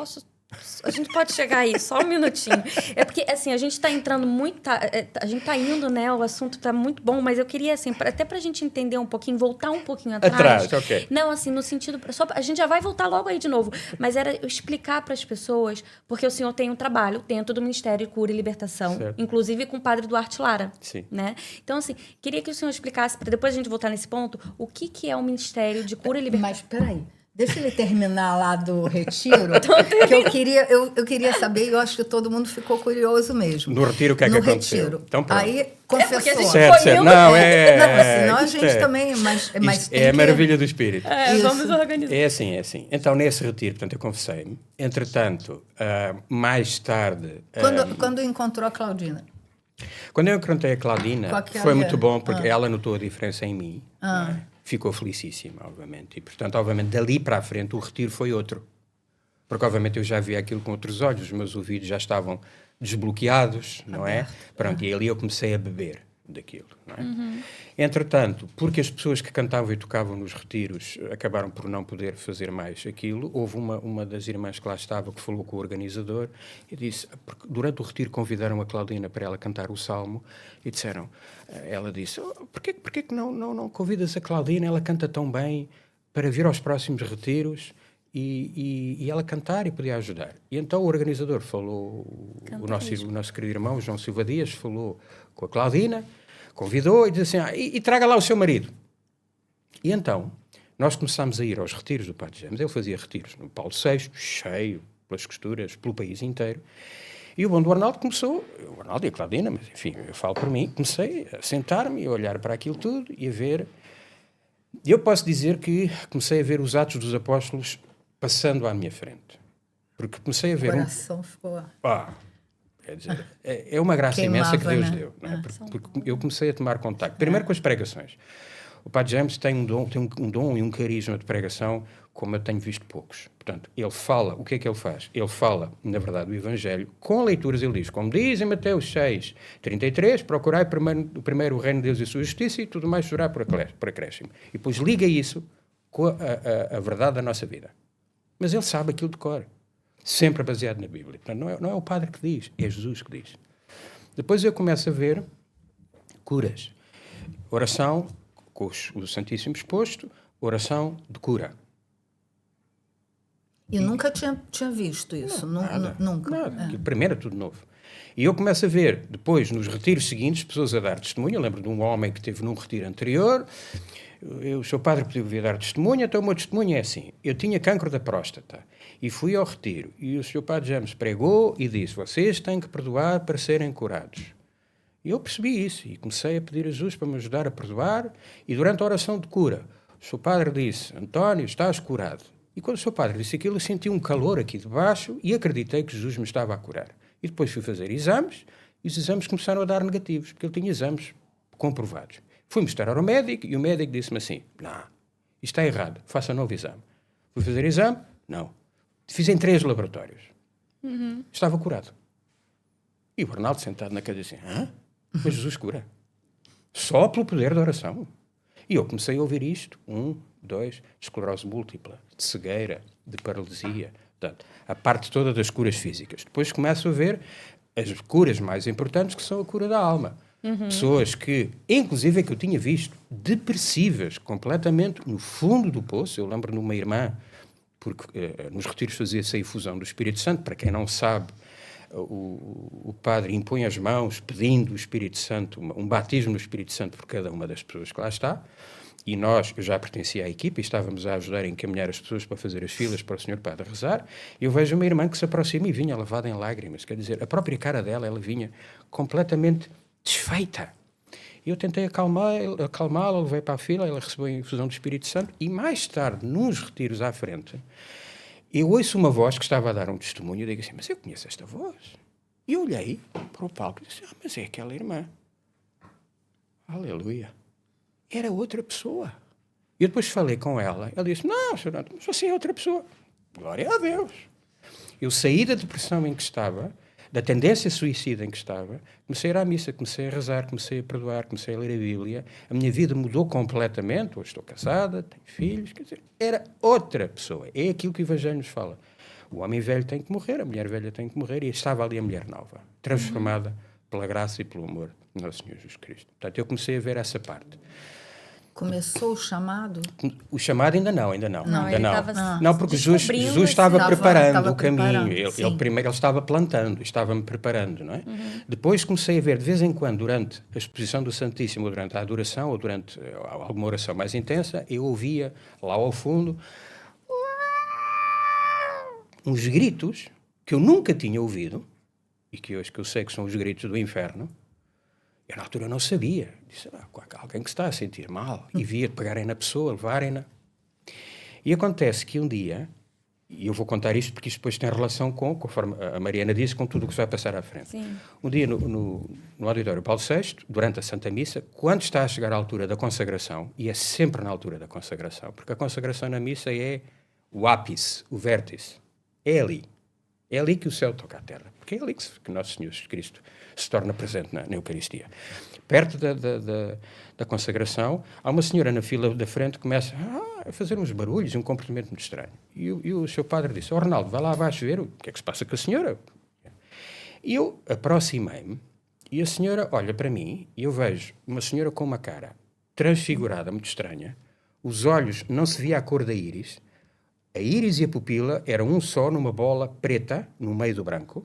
A gente pode chegar aí, só um minutinho. É porque, assim, a gente está entrando muito... a gente está indo, né? O assunto está muito bom, mas eu queria, assim, até para a gente entender um pouquinho, voltar um pouquinho atrás. Ok. Não, assim, no sentido... a gente já vai voltar logo aí de novo. Mas era eu explicar para as pessoas, porque o senhor tem um trabalho dentro do Ministério de Cura e Libertação, certo. Inclusive com o padre Duarte Lara. Sim. Né? Então, assim, queria que o senhor explicasse, para depois a gente voltar nesse ponto, o que é o Ministério de Cura e Libertação. Mas, peraí. Deixa ele terminar lá do retiro, que eu queria saber, e eu acho que todo mundo ficou curioso mesmo. No retiro, o que é que aconteceu? Retiro. Então, pronto. Aí, confessou. porque a gente Certo. Não, Não, senão a gente também... Mas isto tem é a que... maravilha do Espírito. Vamos organizar. É assim. Então, nesse retiro, portanto, eu confessei-me. Entretanto, mais tarde... Quando encontrou a Claudina? Quando eu encontrei a Claudina, foi muito bom, porque ela notou a diferença em mim. Não é? Ficou felicíssima, obviamente. E, portanto, obviamente, dali para a frente, o retiro foi outro. Porque, obviamente, eu já via aquilo com outros olhos. Os meus ouvidos já estavam desbloqueados, não é? Pronto, e ali eu comecei a beber daquilo, não é? Entretanto, porque as pessoas que cantavam e tocavam nos retiros acabaram por não poder fazer mais aquilo, houve uma das irmãs que lá estava que falou com o organizador e disse, porque durante o retiro convidaram a Claudina para ela cantar o Salmo e disseram, ela disse, porquê que não convidas a Claudina, ela canta tão bem, para vir aos próximos retiros e ela cantar e podia ajudar. E então o organizador falou, o nosso querido irmão, João Silva Dias, falou com a Claudina, convidou e disse assim, e traga lá o seu marido. E então, nós começámos a ir aos retiros do Padre James. Ele fazia retiros no Paulo VI, cheio, pelas costuras, pelo país inteiro. E o bom do Arnaldo começou, o Arnaldo e a Claudina, mas enfim, eu falo por mim, comecei a sentar-me e a olhar para aquilo tudo e a ver. E eu posso dizer que comecei a ver os Atos dos Apóstolos passando à minha frente. Porque comecei a ver... O coração ficou... Quer dizer, é uma graça imensa que Deus deu. Não é? Porque eu comecei a tomar contacto. Primeiro com as pregações. O Padre James tem um dom e um carisma de pregação como eu tenho visto poucos. Portanto, ele fala, o que é que ele faz? Ele fala, na verdade, o Evangelho, com leituras, ele diz, como diz em Mateus 6, 33, procurai primeiro o reino de Deus e a sua justiça e tudo mais será por acréscimo. E depois liga isso com a verdade da nossa vida. Mas ele sabe aquilo de cor. Sempre baseado na Bíblia. Portanto, não é o padre que diz, é Jesus que diz. Depois eu começo a ver curas. Oração com o Santíssimo exposto, oração de cura. E nunca tinha visto isso? Nunca? Nada. Primeiro é tudo novo. E eu começo a ver, depois, nos retiros seguintes, pessoas a dar testemunho. Eu lembro de um homem que esteve num retiro anterior. O seu padre pediu vir dar testemunho, então o meu testemunho é assim. Eu tinha cancro da próstata e fui ao retiro. E o seu padre James pregou e disse, vocês têm que perdoar para serem curados. E eu percebi isso e comecei a pedir a Jesus para me ajudar a perdoar. E durante a oração de cura, o seu padre disse, António, estás curado. E quando o seu padre disse aquilo, eu senti um calor aqui debaixo e acreditei que Jesus me estava a curar. E depois fui fazer exames e os exames começaram a dar negativos, porque ele tinha exames comprovados. Fui mostrar ao médico e o médico disse-me assim, não, isto está errado, faça novo exame. Fui fazer exame, não. Fiz em 3 laboratórios. Estava curado. E o Arnaldo sentado na cadeira assim, mas Jesus cura. Só pelo poder da oração. E eu comecei a ouvir isto, 1, 2, de esclerose múltipla, de cegueira, de paralisia, portanto, a parte toda das curas físicas. Depois começo a ver as curas mais importantes, que são a cura da alma. Pessoas que, inclusive, que eu tinha visto, depressivas, completamente no fundo do poço. Eu lembro de uma irmã, porque nos retiros fazia-se a infusão do Espírito Santo. Para quem não sabe, o padre impõe as mãos pedindo o Espírito Santo, um batismo no Espírito Santo por cada uma das pessoas que lá está. E eu já pertencia à equipa e estávamos a ajudar a encaminhar as pessoas para fazer as filas para o Senhor Padre rezar. E eu vejo uma irmã que se aproxima e vinha lavada em lágrimas. Quer dizer, a própria cara dela, ela vinha completamente desfeita. Eu tentei acalmá-la, levei para a fila, ela recebeu a infusão do Espírito Santo e mais tarde, nos retiros à frente, eu ouço uma voz que estava a dar um testemunho e digo assim, mas eu conheço esta voz. E eu olhei para o palco e disse, mas é aquela irmã. Aleluia. Era outra pessoa. E eu depois falei com ela, ela disse, não, senhor, mas você é outra pessoa. Glória a Deus. Eu saí da depressão em que estava, da tendência suicida em que estava, comecei a ir à missa, comecei a rezar, comecei a perdoar, comecei a ler a Bíblia. A minha vida mudou completamente. Hoje estou casada, tenho filhos, quer dizer, era outra pessoa. É aquilo que o Evangelho nos fala. O homem velho tem que morrer, a mulher velha tem que morrer, e estava ali a mulher nova, transformada pela graça e pelo amor do nosso Senhor Jesus Cristo. Portanto, eu comecei a ver essa parte. Começou o chamado? O chamado ainda não. Não, Ainda ele não. estava Não, porque Jesus estava preparando o caminho. Ele primeiro ele estava plantando, estava-me preparando, não é? Depois comecei a ver, de vez em quando, durante a exposição do Santíssimo, ou durante a adoração, ou durante alguma oração mais intensa, eu ouvia lá ao fundo uns gritos que eu nunca tinha ouvido, e que hoje que eu sei que são os gritos do inferno. Eu, na altura, não sabia. Disse, alguém que está a sentir mal. E via pegarem na pessoa, levarem-na. E acontece que um dia, e eu vou contar isto porque isto depois tem relação com, conforme a Mariana disse, com tudo o que se vai passar à frente. Sim. Um dia, no auditório Paulo VI, durante a Santa Missa, quando está a chegar à altura da consagração, e é sempre na altura da consagração, porque a consagração na missa é o ápice, o vértice. É ali. É ali que o céu toca a terra. Porque é ali que Nosso Senhor Jesus Cristo se torna presente na Eucaristia. Perto da consagração, há uma senhora na fila da frente que começa a fazer uns barulhos, um comportamento muito estranho. E o seu padre disse, Ronaldo, vai lá abaixo ver o que é que se passa com a senhora. E eu aproximei-me e a senhora olha para mim e eu vejo uma senhora com uma cara transfigurada, muito estranha. Os olhos, não se via a cor da íris. A íris e a pupila eram um só numa bola preta, no meio do branco.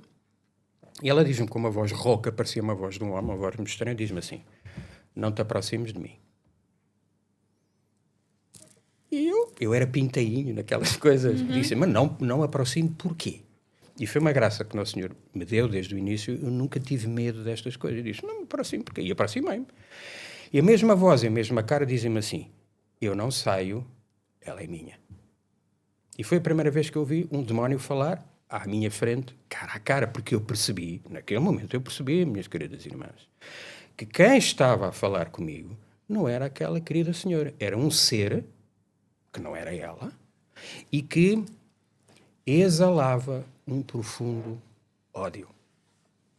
E ela diz-me com uma voz rouca, parecia uma voz de um homem, uma voz muito estranha, diz-me assim, não te aproximes de mim. E eu era pintainho naquelas coisas. Disse, mas não aproximo porquê? E foi uma graça que Nosso Senhor me deu desde o início, eu nunca tive medo destas coisas. Eu disse, não me aproximo porquê? E aproximei-me. E a mesma voz e a mesma cara dizem-me assim, eu não saio, ela é minha. E foi a primeira vez que eu ouvi um demónio falar à minha frente, cara a cara, porque eu percebi, naquele momento eu percebi, minhas queridas irmãs, que quem estava a falar comigo não era aquela querida senhora, era um ser, que não era ela, e que exalava um profundo ódio,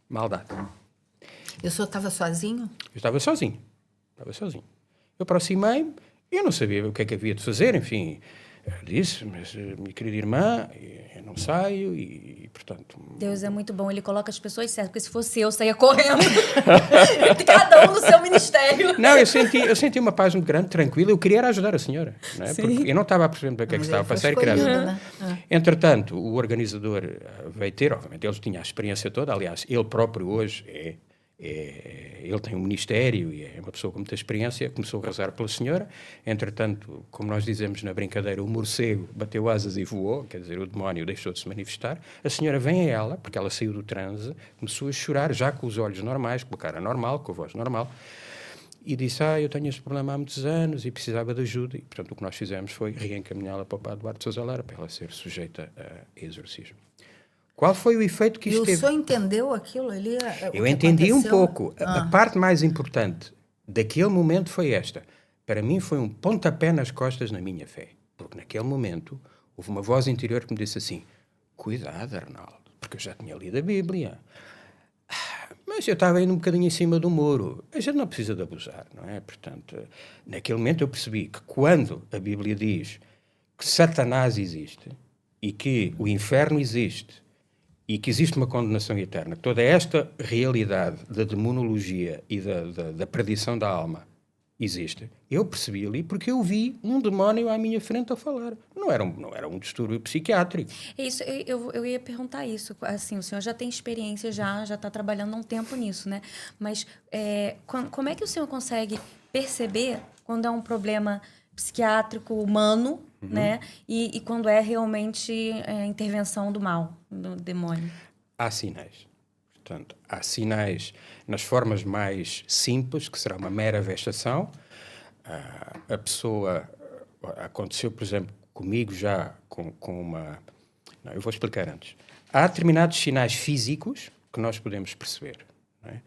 maldade. E o senhor estava sozinho? Eu estava sozinho. Eu aproximei-me, eu não sabia o que é que havia de fazer, enfim... disse, mas minha querida irmã, eu não saio e portanto... Deus é muito bom, ele coloca as pessoas certas, porque se fosse eu saía correndo. Cada um no seu ministério. Não, eu senti uma paz muito grande, tranquila, eu queria era ajudar a senhora, não é? Porque eu não estava a perceber o que é que estava a passar. Né? Entretanto, o organizador veio ter, obviamente, ele tinha a experiência toda, aliás, ele próprio hoje ele tem um ministério e é uma pessoa com muita experiência, começou a rezar pela senhora, entretanto, como nós dizemos na brincadeira, o morcego bateu asas e voou, quer dizer, o demónio deixou de se manifestar, a senhora vem a ela, porque ela saiu do transe, começou a chorar, já com os olhos normais, com a cara normal, com a voz normal, e disse, eu tenho este problema há muitos anos e precisava de ajuda, e portanto o que nós fizemos foi reencaminhá-la para o Padre Duarte Sousa Lara, para ela ser sujeita a exorcismo. Qual foi o efeito que isto teve? E o senhor entendeu aquilo ali? Eu entendi um pouco. A parte mais importante daquele momento foi esta. Para mim foi um pontapé nas costas na minha fé. Porque naquele momento houve uma voz interior que me disse assim, cuidado, Arnaldo, porque eu já tinha lido a Bíblia. Mas eu estava indo um bocadinho em cima do muro. A gente não precisa de abusar, não é? Portanto, naquele momento eu percebi que quando a Bíblia diz que Satanás existe e que o inferno existe e que existe uma condenação eterna, toda esta realidade da demonologia e da perdição da alma existe, eu percebi ali porque eu vi um demónio à minha frente a falar. Não era um distúrbio psiquiátrico. Isso, eu ia perguntar isso. Assim, o senhor já tem experiência, já está trabalhando há um tempo nisso, né? Mas como é que o senhor consegue perceber quando é um problema psiquiátrico humano, né? E quando é realmente intervenção do mal, do demônio? Há sinais. Portanto, há sinais nas formas mais simples, que será uma mera vexação. A pessoa... Aconteceu, por exemplo, comigo já com uma... Não, eu vou explicar antes. Há determinados sinais físicos que nós podemos perceber. Não é?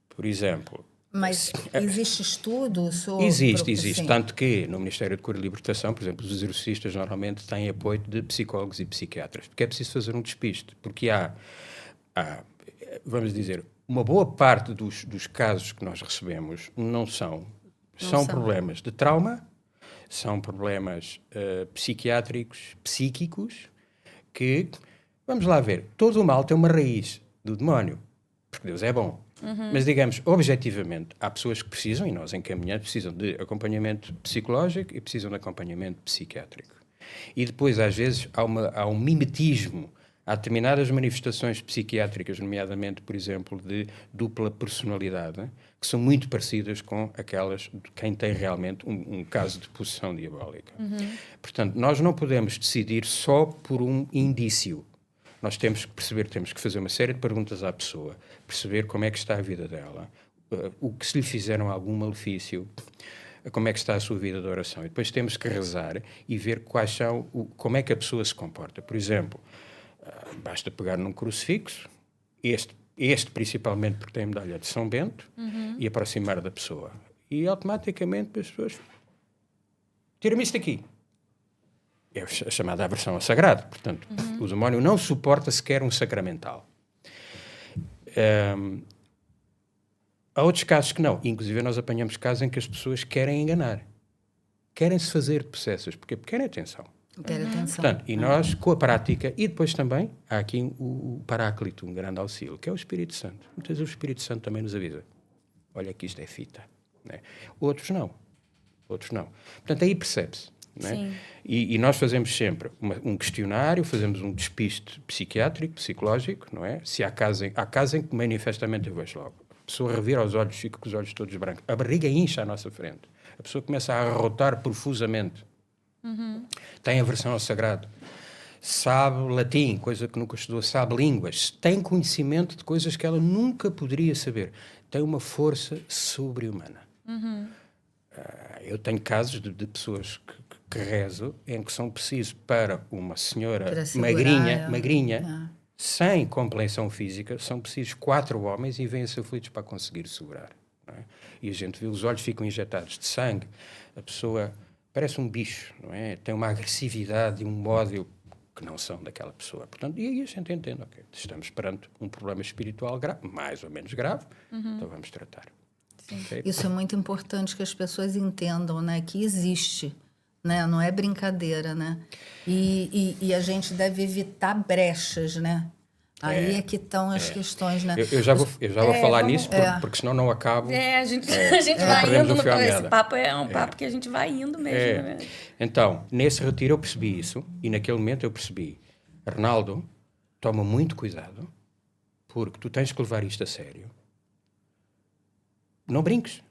Por exemplo... Mas existe estudo sobre... Existe. Sim. Tanto que no Ministério de Cura e Libertação, por exemplo, os exorcistas normalmente têm apoio de psicólogos e psiquiatras, porque é preciso fazer um despiste, porque há vamos dizer, uma boa parte dos casos que nós recebemos não são problemas de trauma, são problemas psiquiátricos, psíquicos, que, vamos lá ver, todo o mal tem uma raiz do demónio, porque Deus é bom. Mas, digamos, objetivamente, há pessoas que precisam, e nós encaminhamos, precisam de acompanhamento psicológico e precisam de acompanhamento psiquiátrico. E depois, às vezes, há um mimetismo. Há determinadas manifestações psiquiátricas, nomeadamente, por exemplo, de dupla personalidade, que são muito parecidas com aquelas de quem tem realmente um caso de possessão diabólica. Portanto, nós não podemos decidir só por um indício. Nós temos que perceber, temos que fazer uma série de perguntas à pessoa, perceber como é que está a vida dela, o que se lhe fizeram algum malefício, como é que está a sua vida de oração. E depois temos que rezar e ver como é que a pessoa se comporta. Por exemplo, basta pegar num crucifixo, este principalmente porque tem a medalha de São Bento, e aproximar da pessoa. E automaticamente as pessoas... Tira-me isto daqui. É a chamada aversão ao sagrado. Portanto, o demónio não suporta sequer um sacramental. Há outros casos que não. Inclusive, nós apanhamos casos em que as pessoas querem enganar. Querem-se fazer de possessas. Porque querem atenção. Quero atenção. Portanto, e nós, com a prática, e depois também, há aqui o Paráclito, um grande auxílio, que é o Espírito Santo. Muitas vezes o Espírito Santo também nos avisa. Olha que isto é fita. Né? Outros não. Portanto, aí percebe-se. Né? E nós fazemos sempre um questionário, fazemos um despiste psiquiátrico, psicológico, não é? Se há casos em que manifestamente eu vejo logo. A pessoa revira os olhos, fica com os olhos todos brancos. A barriga incha à nossa frente. A pessoa começa a arrotar profusamente. Tem aversão ao sagrado. Sabe latim, coisa que nunca estudou. Sabe línguas. Tem conhecimento de coisas que ela nunca poderia saber. Tem uma força sobre-humana. Eu tenho casos de pessoas que rezo em que são precisos para uma senhora magrinha, sem compreensão física, são precisos 4 homens e vêm-se aflitos para conseguir segurar. Não é? E a gente vê, os olhos ficam injetados de sangue, a pessoa parece um bicho, não é? Tem uma agressividade e um ódio que não são daquela pessoa. Portanto, e aí a gente entende, ok, estamos perante um problema espiritual grave, mais ou menos grave, então vamos tratar. Okay? Isso é muito importante que as pessoas entendam, né? Que existe, né? Não é brincadeira, né? E a gente deve evitar brechas, né? Aí é que estão as questões, né? Eu já vou falar nisso, porque senão não acabo. A gente vai indo. Esse papo é um papo que a gente vai indo mesmo. Né? Então, nesse retiro eu percebi isso, e naquele momento eu percebi, Arnaldo, toma muito cuidado, porque tu tens que levar isto a sério. Não brinques.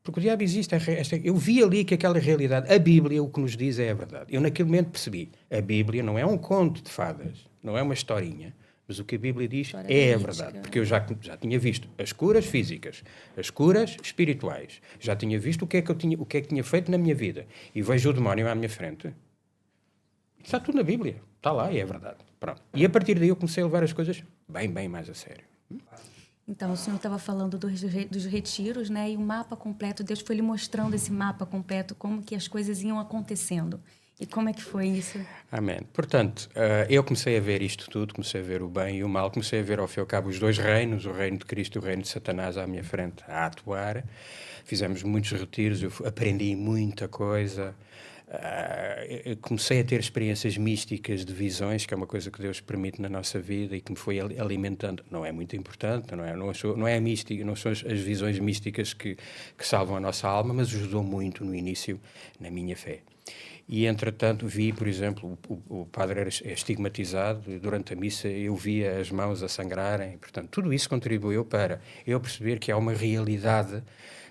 Porque o diabo existe. Eu vi ali que aquela realidade, a Bíblia, o que nos diz é a verdade. Eu naquele momento percebi, a Bíblia não é um conto de fadas, não é uma historinha, mas o que a Bíblia diz é a verdade. Porque eu já tinha visto as curas físicas, as curas espirituais, já tinha visto o que é que tinha feito na minha vida, e vejo o demónio à minha frente. Está tudo na Bíblia, está lá e é verdade. Pronto. E a partir daí eu comecei a levar as coisas bem mais a sério. Então, o senhor estava falando dos retiros, né? E o mapa completo, Deus foi lhe mostrando esse mapa completo, como que as coisas iam acontecendo. E como é que foi isso? Amém. Portanto, eu comecei a ver isto tudo, comecei a ver o bem e o mal, comecei a ver ao fim e ao cabo os 2 reinos, o reino de Cristo e o reino de Satanás à minha frente, a atuar. Fizemos muitos retiros, eu aprendi muita coisa. Eu comecei a ter experiências místicas de visões, que é uma coisa que Deus permite na nossa vida e que me foi alimentando. Não é muito importante, não é a mística, não são as visões místicas que salvam a nossa alma, mas ajudou muito no início na minha fé. E, entretanto, vi, por exemplo, o padre era estigmatizado, e durante a missa eu via as mãos a sangrarem. Portanto, tudo isso contribuiu para eu perceber que há uma realidade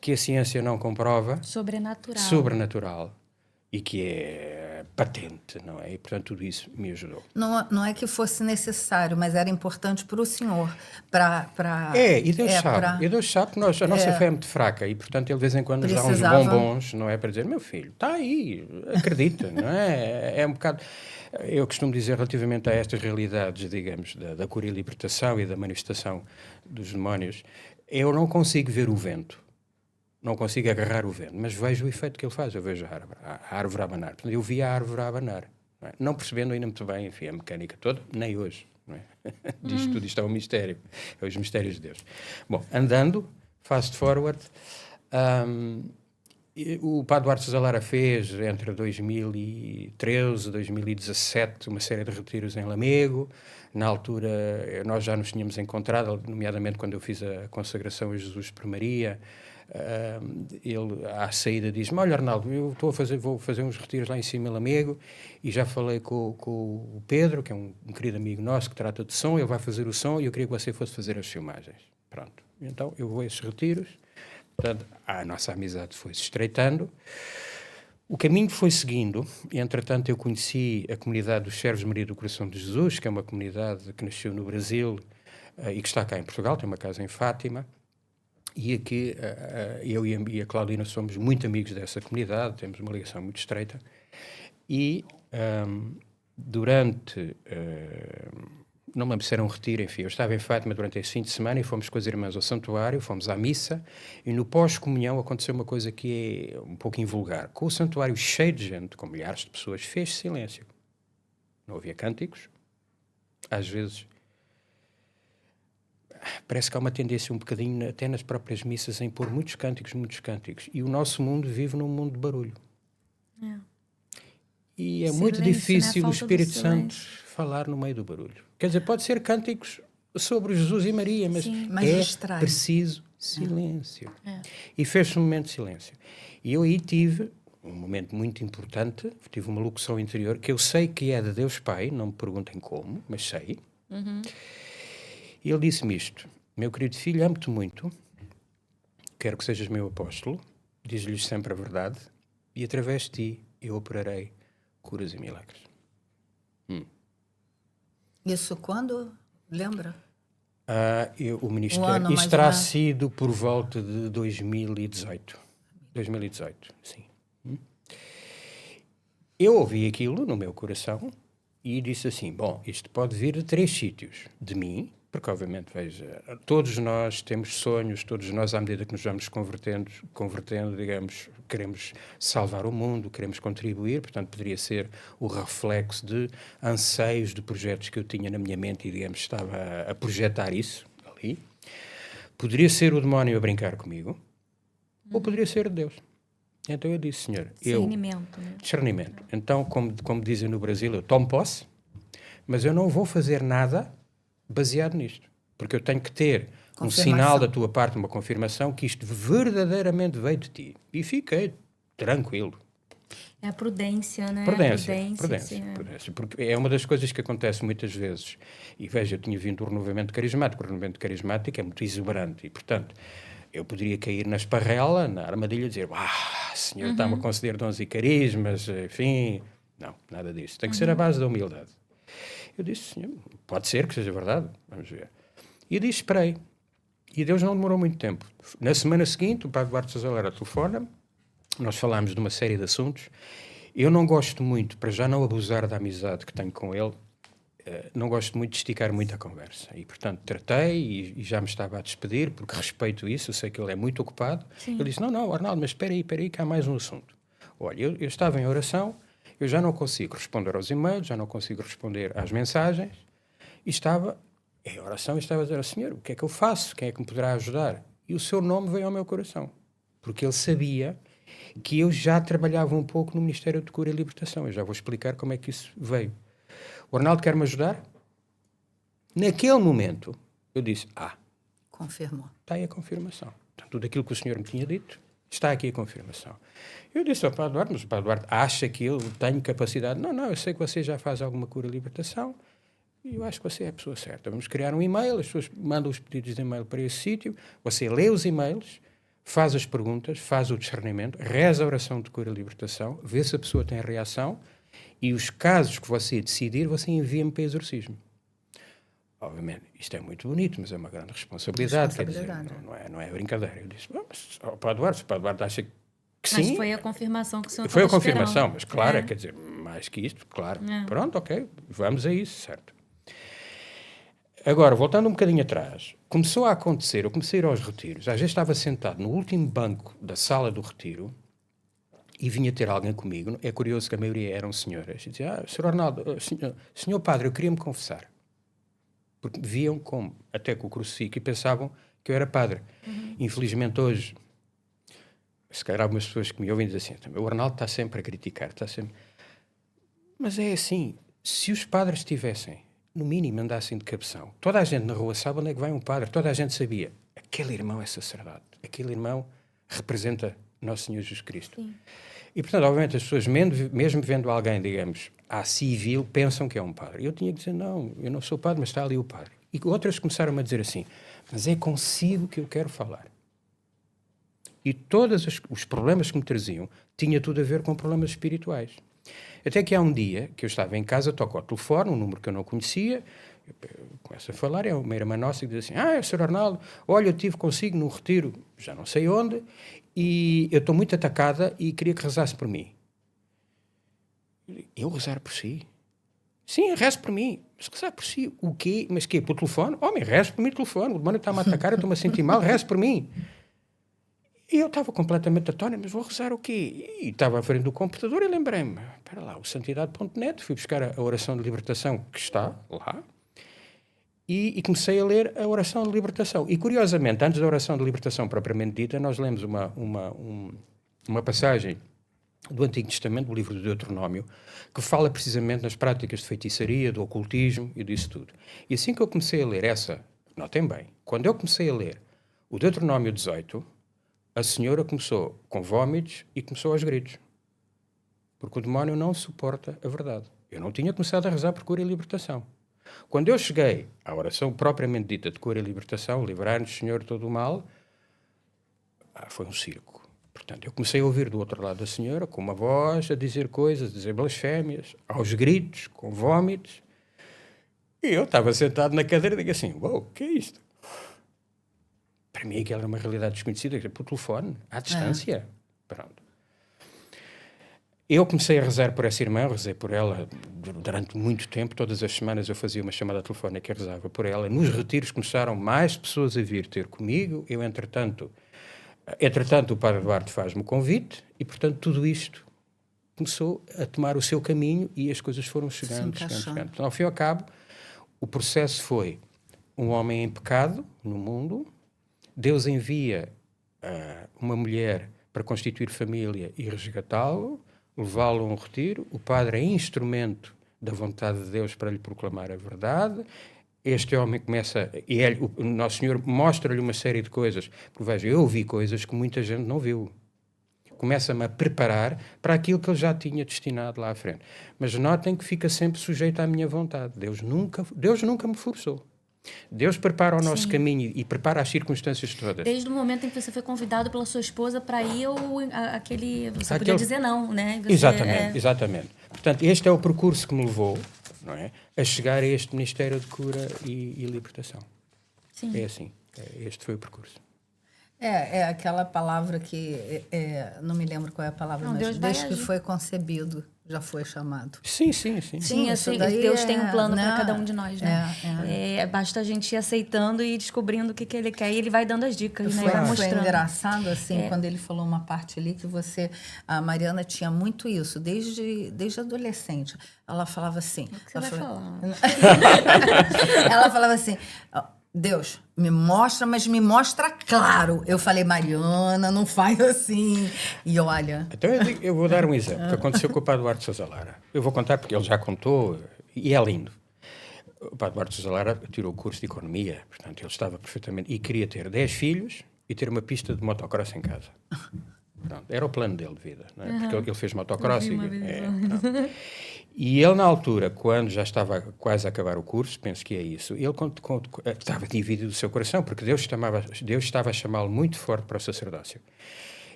que a ciência não comprova. Sobrenatural. E que é patente, não é? E, portanto, tudo isso me ajudou. Não é que fosse necessário, mas era importante para o senhor. E Deus sabe. E Deus sabe que a nossa fé é muito fraca e, portanto, ele de vez em quando nos dá uns bombons, não é? Para dizer, meu filho, está aí, acredita, não é? É um bocado... Eu costumo dizer relativamente a estas realidades, digamos, da cura e libertação e da manifestação dos demónios, eu não consigo ver o vento. Não consigo agarrar o vento, mas vejo o efeito que ele faz. Eu vejo a árvore a abanar. Portanto, eu vi a árvore a abanar. Não percebendo ainda muito bem, enfim, a mecânica toda, nem hoje. não é? Diz tudo isto é um mistério, é os mistérios de Deus. Bom, andando, fast forward, o Padre Duarte Zalara fez, entre 2013 e 2017, uma série de retiros em Lamego. Na altura, nós já nos tínhamos encontrado, nomeadamente quando eu fiz a consagração a Jesus por Maria. Ele, à saída, diz-me: olha, Arnaldo, eu vou fazer uns retiros lá em cima em Lamego, e já falei com o Pedro, que é um querido amigo nosso que trata de som, ele vai fazer o som e eu queria que você fosse fazer as filmagens. Pronto. Então, eu vou a esses retiros. Portanto, a nossa amizade foi se estreitando. O caminho foi seguindo, e entretanto eu conheci a comunidade dos Servos de Maria do Coração de Jesus, que é uma comunidade que nasceu no Brasil e que está cá em Portugal, tem uma casa em Fátima, e aqui eu e a Claudina somos muito amigos dessa comunidade, temos uma ligação muito estreita, e durante... não me lembro se era um retiro, enfim, eu estava em Fátima durante esse fim de semana e fomos com as irmãs ao santuário, fomos à missa, e no pós-comunhão aconteceu uma coisa que é um pouco invulgar. Com o santuário cheio de gente, com milhares de pessoas, fez silêncio. Não havia cânticos. Às vezes, parece que há uma tendência um bocadinho, até nas próprias missas, em pôr muitos cânticos. E o nosso mundo vive num mundo de barulho. E é muito difícil o Espírito Santo falar no meio do barulho. Quer dizer, pode ser cânticos sobre Jesus e Maria, mas é preciso silêncio. E fez-se um momento de silêncio. E eu aí tive um momento muito importante, tive uma locução interior, que eu sei que é de Deus Pai, não me perguntem como, mas sei. E ele disse-me isto: meu querido filho, amo-te muito, quero que sejas meu apóstolo, diz-lhes sempre a verdade, e através de ti eu operarei curas e milagres. Isso quando? Lembra? O Ministério... Isto terá sido por volta de 2018. 2018, sim. Eu ouvi aquilo no meu coração e disse assim: bom, isto pode vir de 3 sítios. De mim, porque obviamente, veja, todos nós temos sonhos, todos nós, à medida que nos vamos convertendo, digamos, queremos salvar o mundo, queremos contribuir, portanto poderia ser o reflexo de anseios, de projetos que eu tinha na minha mente e, digamos, estava a projetar isso ali. Poderia ser o demónio a brincar comigo, ou poderia ser Deus. Então eu disse: Senhor, discernimento, né? Discernimento. Então, como dizem no Brasil, eu tomo posse, mas eu não vou fazer nada baseado nisto, porque eu tenho que ter um sinal da tua parte, uma confirmação que isto verdadeiramente veio de ti. E fiquei tranquilo. É a prudência, né? Prudência. Porque é uma das coisas que acontece muitas vezes. E veja, eu tinha vindo do renovamento carismático. O renovamento carismático é muito exuberante e, portanto, eu poderia cair na esparrela, na armadilha, e dizer: Senhor, está-me a conceder dons e carismas, enfim. Não, nada disso. Tem que ser a base da humildade. Eu disse: Senhor, pode ser que seja verdade, vamos ver. E eu disse: esperei. E Deus não demorou muito tempo. Na semana seguinte, o Padre Duarte Zalara telefona, nós falámos de uma série de assuntos. Eu não gosto muito, para já não abusar da amizade que tenho com ele, não gosto muito de esticar muito a conversa. E, portanto, tratei e já me estava a despedir, porque respeito isso, eu sei que ele é muito ocupado. Sim. Ele disse: não, Arnaldo, mas espera aí, que há mais um assunto. Olha, eu estava em oração, eu já não consigo responder aos e-mails, já não consigo responder às mensagens, e estava em oração e estava a dizer: Senhor, o que é que eu faço? Quem é que me poderá ajudar? E o seu nome veio ao meu coração, porque ele sabia que eu já trabalhava um pouco no Ministério de Cura e Libertação. Eu já vou explicar como é que isso veio. O Arnaldo quer-me ajudar? Naquele momento, eu disse: confirmou. Está aí a confirmação. Então, tudo aquilo que o senhor me tinha dito, está aqui a confirmação. Eu disse ao Padre Duarte: mas o Padre Duarte acha que eu tenho capacidade? Não, eu sei que você já faz alguma cura e libertação e eu acho que você é a pessoa certa. Vamos criar um e-mail, as pessoas mandam os pedidos de e-mail para esse sítio, você lê os e-mails, faz as perguntas, faz o discernimento, reza a oração de cura e libertação, vê se a pessoa tem reação e os casos que você decidir, você envia-me para exorcismo. Obviamente, isto é muito bonito, mas é uma grande responsabilidade. Quer dizer, não é brincadeira. Eu disse: mas o Padre Duarte acha que sim. Mas foi a confirmação que o senhor Foi a confirmação, esperando. Mas claro, quer dizer, mais que isto, claro. Pronto, ok, vamos a isso, certo. Agora, voltando um bocadinho atrás, começou a acontecer, eu comecei a ir aos retiros, às vezes estava sentado no último banco da sala do retiro e vinha ter alguém comigo. É curioso que a maioria eram senhoras. E dizia: Sr. Arnaldo, senhor padre, eu queria me confessar. porque viam como, até com o crucifixo, e pensavam que eu era padre. Infelizmente hoje, se calhar algumas pessoas que me ouvem dizem assim, o Arnaldo está sempre a criticar, está sempre... Mas é assim, se os padres tivessem, no mínimo, andassem de cabeção, toda a gente na rua sabe onde é que vai um padre, toda a gente sabia, aquele irmão é sacerdote, aquele irmão representa Nosso Senhor Jesus Cristo. Sim. E, portanto, obviamente, as pessoas, mesmo vendo alguém, digamos, à civil, pensam que é um padre. Eu tinha que dizer, não, eu não sou padre, mas está ali o padre. E outras começaram a dizer assim, mas é consigo que eu quero falar. E todos os problemas que me traziam tinha tudo a ver com problemas espirituais. Até que há um dia que eu estava em casa, toco ao telefone, um número que eu não conhecia, eu começo a falar, é uma irmã nossa que diz assim, Sr. Arnaldo, olha, eu estive consigo num retiro, já não sei onde, e eu estou muito atacada e queria que rezasse por mim. Eu rezar por si? Sim, rezo por mim. Mas rezar por si? O quê? Mas quê? Por telefone? Homem, rezo por mim pelo telefone. O demônio está-me a atacar, eu estou-me a sentir mal, rezo por mim. E eu estava completamente atónito, mas vou rezar o quê? E estava à frente do computador e lembrei-me, espera lá, o santidade.net, fui buscar a oração de libertação que está lá e comecei a ler a oração de libertação. E curiosamente, antes da oração de libertação propriamente dita, nós lemos uma passagem do Antigo Testamento, do livro do Deuteronômio, que fala precisamente nas práticas de feitiçaria, do ocultismo e disso tudo. E assim que eu comecei a ler notem bem, quando eu comecei a ler o Deuteronômio 18, a senhora começou com vômitos e começou aos gritos. Porque o demónio não suporta a verdade. Eu não tinha começado a rezar por cura e libertação. Quando eu cheguei à oração propriamente dita de cura e libertação, livrar-nos, Senhor, todo o mal, foi um circo. Portanto, eu comecei a ouvir do outro lado da senhora, com uma voz, a dizer coisas, a dizer blasfémias, aos gritos, com vômitos. E eu estava sentado na cadeira e digo assim, o que é isto? Para mim aquilo era uma realidade desconhecida, por telefone, à distância. Pronto. Eu comecei a rezar por essa irmã, rezei por ela durante muito tempo, todas as semanas eu fazia uma chamada telefónica e rezava por ela. Nos retiros começaram mais pessoas a vir ter comigo, eu entretanto o Padre Duarte faz-me o convite e, portanto, tudo isto começou a tomar o seu caminho e as coisas foram chegando. Então, ao fim e ao cabo, o processo foi um homem em pecado no mundo, Deus envia uma mulher para constituir família e resgatá-lo, levá-lo a um retiro, o padre é instrumento da vontade de Deus para lhe proclamar a verdade, este homem começa, e o Nosso Senhor mostra-lhe uma série de coisas, porque veja, eu vi coisas que muita gente não viu. Começa-me a preparar para aquilo que ele já tinha destinado lá à frente. Mas notem que fica sempre sujeito à minha vontade. Deus nunca me forçou. Deus prepara o nosso caminho e prepara as circunstâncias todas. Desde o momento em que você foi convidado pela sua esposa para ir você podia dizer não, né? Exatamente. Portanto, este é o percurso que me levou, não é, a chegar a este Ministério de Cura e Libertação. Sim. É assim. Este foi o percurso. É aquela palavra que... não me lembro qual é a palavra, não, mas desde que foi concebido, já foi chamado. Sim. Deus tem um plano para cada um de nós, né? Basta a gente ir aceitando e descobrindo o que ele quer. E ele vai dando as dicas, né? Vai mostrando. Foi engraçado, assim, quando ele falou uma parte ali que a Mariana tinha muito isso, desde adolescente. Ela falava assim... O que você vai falar? Ela falava assim... Deus, me mostra, mas me mostra claro. Eu falei, Mariana, não faz assim. E olha... Então eu vou dar um exemplo que aconteceu com o Padre Duarte Sousa Lara. Eu vou contar porque ele já contou e é lindo. O Padre Duarte Sousa Lara tirou o curso de Economia, portanto ele estava perfeitamente... E queria ter 10 filhos e ter uma pista de motocross em casa. Pronto, era o plano dele de vida, não é? Porque ele fez motocross. E ele, na altura, quando já estava quase a acabar o curso, penso que é isso, ele estava dividido do seu coração, porque Deus estava a chamá-lo muito forte para o sacerdócio.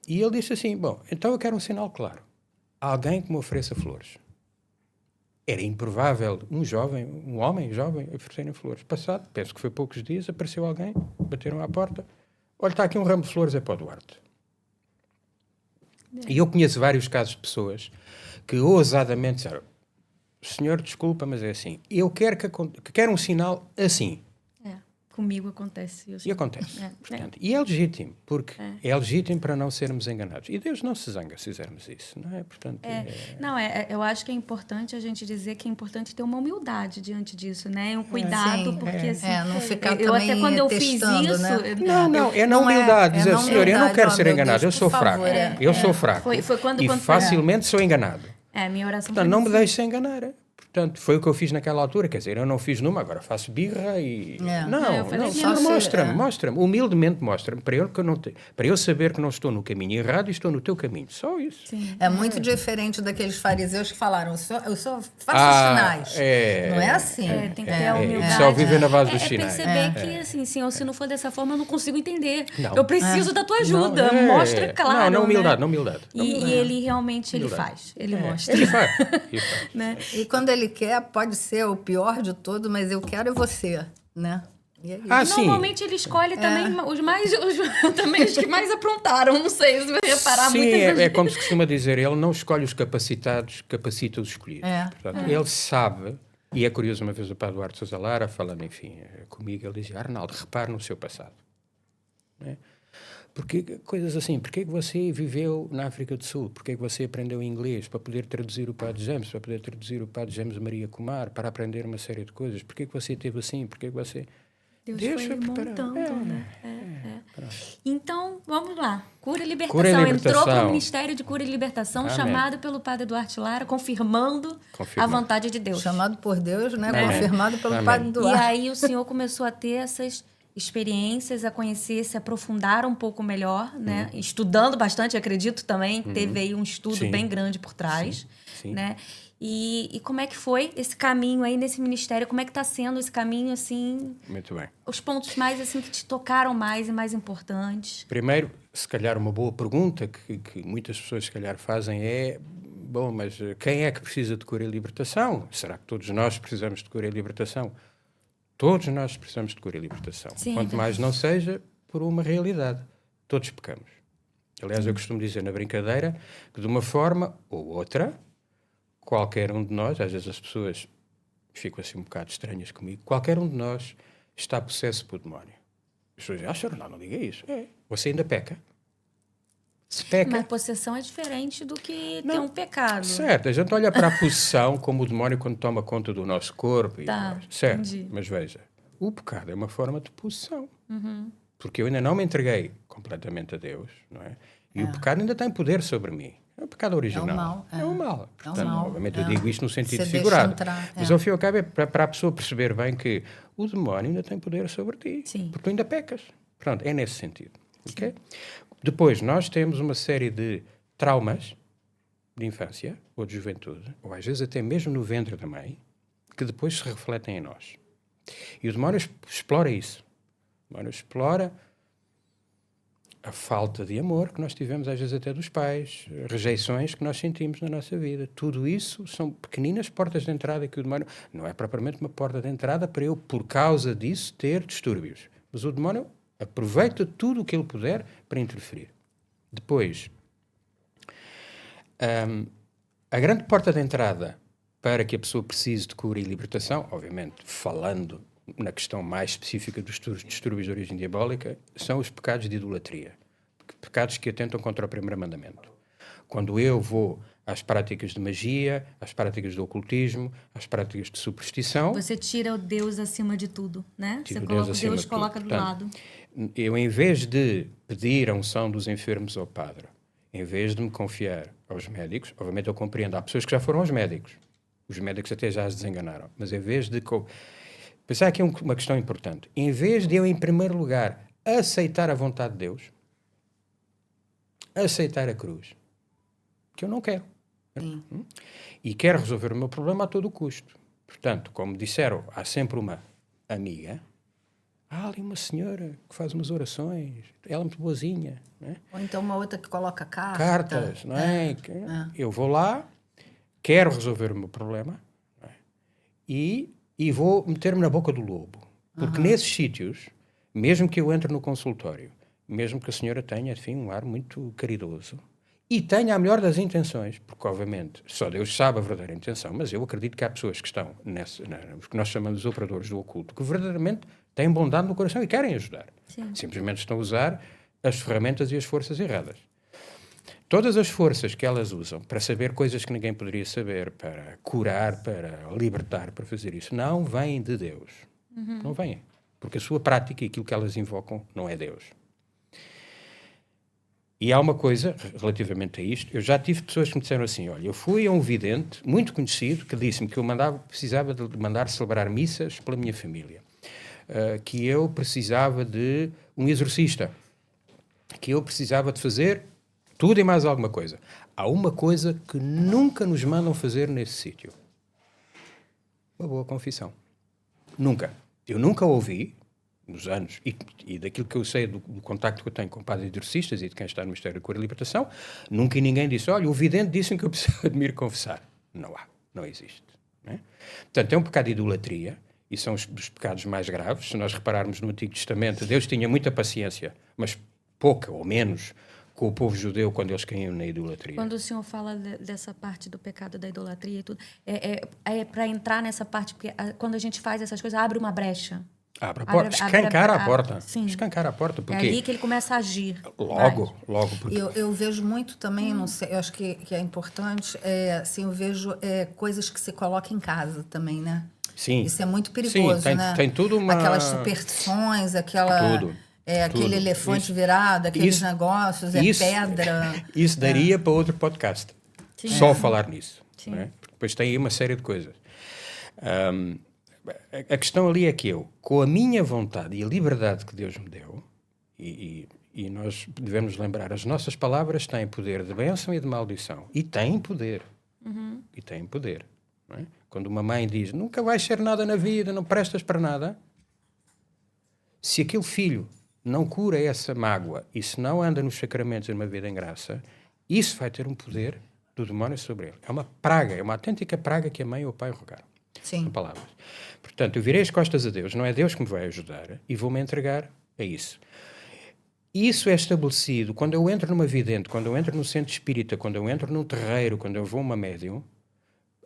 E ele disse assim, então eu quero um sinal claro. Alguém que me ofereça flores. Era improvável um homem jovem, oferecerem flores. Passado, penso que foi poucos dias, apareceu alguém, bateram à porta, olha, está aqui um ramo de flores, é para o Duarte. E eu conheço vários casos de pessoas que ousadamente disseram, Senhor, desculpa, mas é assim. Eu quero um sinal assim. Comigo acontece isso. E acontece. Portanto, e é legítimo, porque é legítimo para não sermos enganados. E Deus não se zanga se fizermos isso, não é? Portanto, Não, eu acho que é importante a gente dizer que é importante ter uma humildade diante disso, né? Um cuidado, porque assim... não ficar eu também até quando eu fiz testando, isso... né? Não, é na humildade. Dizer, Senhor, eu não quero ser enganado, eu sou fraco. Eu sou fraco. Foi quando e facilmente sou enganado. Minha oração Portanto, foi não me assim. deixe enganar. Portanto, foi o que eu fiz naquela altura. Quer dizer, eu não fiz numa, agora faço birra e... eu falei, Senhor, mostra-me. Humildemente mostra-me. Para eu saber que não estou no caminho errado e estou no teu caminho. Só isso. Sim. É muito diferente daqueles fariseus que falaram, eu só faço sinais. Não é assim. Tem que ter a humildade. Só viver na base dos sinais. Perceber que, assim, Senhor, se não for dessa forma, eu não consigo entender. Não. Eu preciso da tua ajuda. Mostra claro. Não, humildade, né? não humildade. E ele realmente ele faz. Ele mostra. Ele faz. Né? E quando ele quer, pode ser o pior de tudo, mas eu quero é você, né? E é isso. Normalmente ele escolhe também também os que mais aprontaram. Não sei se vai reparar Sim, muitas é como se costuma dizer, ele não escolhe os capacitados, capacita os escolhidos. Portanto, ele sabe, e é curioso, uma vez o padre Duarte Sousa Lara, falando, enfim, comigo, ele dizia, Arnaldo, repare no seu passado. Não é? Porque, coisas assim, porque é que você viveu na África do Sul? Porque é que você aprendeu inglês para poder traduzir o Padre James, para poder traduzir o Padre James Maria Kumar, para aprender uma série de coisas? Porque é que você teve assim? Porque é que você... Deus foi montando, né? Então, vamos lá. Cura e libertação. Cura e libertação. Entrou para o Ministério de Cura e Libertação, chamado pelo Padre Duarte Lara, confirmando a vontade de Deus. Chamado por Deus, né? Confirmado pelo Padre Duarte. E aí o senhor começou a ter essas experiências, a conhecer, se aprofundar um pouco melhor, né? Estudando bastante, acredito também, teve aí um estudo bem grande por trás, né? E como é que foi esse caminho aí nesse ministério? Como é que está sendo esse caminho, assim... Muito bem. Os pontos mais, assim, que te tocaram mais e mais importantes? Primeiro, se calhar uma boa pergunta que muitas pessoas, se calhar, fazem é... Bom, mas quem é que precisa de cura e libertação? Será que todos nós precisamos de cura e libertação? Todos nós precisamos de cura e libertação. Sim, Quanto mais não seja por uma realidade. Todos pecamos. Aliás, eu costumo dizer na brincadeira que de uma forma ou outra, qualquer um de nós, às vezes as pessoas ficam assim um bocado estranhas comigo, qualquer um de nós está possesso por demónio. As pessoas dizem, senhor, não diga isso. Você ainda peca. Se peca... Mas possessão é diferente do que ter um pecado. Certo, a gente olha para a possessão como o demónio quando toma conta do nosso corpo. Certo, entendi. Mas veja, o pecado é uma forma de possessão. Porque eu ainda não me entreguei completamente a Deus, não é? E o pecado ainda tem poder sobre mim. É o pecado original. É o mal. É o mal. Portanto, mal. Obviamente eu digo isto no sentido Você figurado. entrar, Mas ao fim e ao cabo é para a pessoa perceber bem que o demónio ainda tem poder sobre ti. Sim. Porque tu ainda pecas. Pronto, é nesse sentido. Okay? Depois, nós temos uma série de traumas de infância ou de juventude, ou às vezes até mesmo no ventre da mãe, que depois se refletem em nós. E o demónio explora isso. O demónio explora a falta de amor que nós tivemos, às vezes até dos pais, rejeições que nós sentimos na nossa vida. Tudo isso são pequeninas portas de entrada que o demónio... Não é propriamente uma porta de entrada para eu, por causa disso, ter distúrbios. Mas o demónio aproveita tudo o que ele puder para interferir. Depois, a grande porta de entrada para que a pessoa precise de cura e libertação, obviamente falando na questão mais específica dos distúrbios de origem diabólica, são os pecados de idolatria. Pecados que atentam contra o primeiro mandamento. Quando eu vou às práticas de magia, às práticas do ocultismo, às práticas de superstição... Você tira o Deus acima de tudo, né? Você coloca Deus coloca do lado. Eu, em vez de pedir a unção dos enfermos ao padre, em vez de me confiar aos médicos, obviamente eu compreendo, há pessoas que já foram aos médicos, os médicos até já as desenganaram, mas em vez de... Pensar aqui uma questão importante. Em vez de eu, em primeiro lugar, aceitar a vontade de Deus, aceitar a cruz, que eu não quero. E quero resolver o meu problema a todo custo. Portanto, como disseram, há sempre uma amiga, há ali uma senhora que faz umas orações, ela é muito boazinha. Não é? Ou então uma outra que coloca cartas, não é? Eu vou lá, quero resolver o meu problema, não é? E vou meter-me na boca do lobo. Porque nesses sítios, mesmo que eu entre no consultório, mesmo que a senhora tenha, enfim, um ar muito caridoso, e tenha a melhor das intenções, porque obviamente só Deus sabe a verdadeira intenção, mas eu acredito que há pessoas que estão os que nós chamamos de operadores do oculto, que verdadeiramente têm bondade no coração e querem ajudar. Sim. Simplesmente estão a usar as ferramentas e as forças erradas. Todas as forças que elas usam para saber coisas que ninguém poderia saber, para curar, para libertar, para fazer isso, não vêm de Deus. Não vêm. Porque a sua prática e aquilo que elas invocam não é Deus. E há uma coisa, relativamente a isto, eu já tive pessoas que me disseram assim, olha, eu fui a um vidente muito conhecido que disse-me que eu precisava de mandar celebrar missas pela minha família, que eu precisava de um exorcista, que eu precisava de fazer tudo e mais alguma coisa. Há uma coisa que nunca nos mandam fazer nesse sítio. Uma boa confissão. Nunca. Eu nunca ouvi, nos anos, e daquilo que eu sei do contacto que eu tenho com padres exorcistas e de quem está no Ministério da Cura e Libertação, nunca ninguém disse, olha, o vidente disse-me que eu precisava de me ir confessar. Não há. Não existe. Não é? Portanto, é um pecado de idolatria, e são os pecados mais graves. Se nós repararmos no Antigo Testamento, Deus tinha muita paciência, mas pouca ou menos, com o povo judeu quando eles caíam na idolatria. Quando o senhor fala dessa parte do pecado da idolatria e tudo, é para entrar nessa parte, porque quando a gente faz essas coisas, abre uma brecha. Abre a porta, escancar a porta. Sim. Escancar a porta. Porque é ali que ele começa a agir. Logo. Porque... Eu vejo muito também, não sei, eu acho que é importante, assim, eu vejo coisas que se coloca em casa também, né? Sim. Isso é muito perigoso, sim, né? Tem tudo uma... Aquelas superstições, aquele elefante isso, virado, aqueles negócios, pedra. Isso daria para outro podcast. Sim. Só falar nisso. Não é? Porque depois tem aí uma série de coisas. A questão ali é que eu, com a minha vontade e a liberdade que Deus me deu, e nós devemos lembrar, as nossas palavras têm poder de bênção e de maldição. E têm poder. E têm poder. Não é? Quando uma mãe diz, nunca vais ser nada na vida, não prestas para nada, se aquele filho não cura essa mágoa e se não anda nos sacramentos numa vida em graça, isso vai ter um poder do demónio sobre ele. É uma praga, é uma autêntica praga que a mãe ou o pai rogaram. Sim. Em palavras. Portanto, eu virei as costas a Deus, não é Deus que me vai ajudar e vou-me entregar a isso. Isso é estabelecido quando eu entro numa vidente, quando eu entro no centro espírita, quando eu entro num terreiro, quando eu vou a uma médium,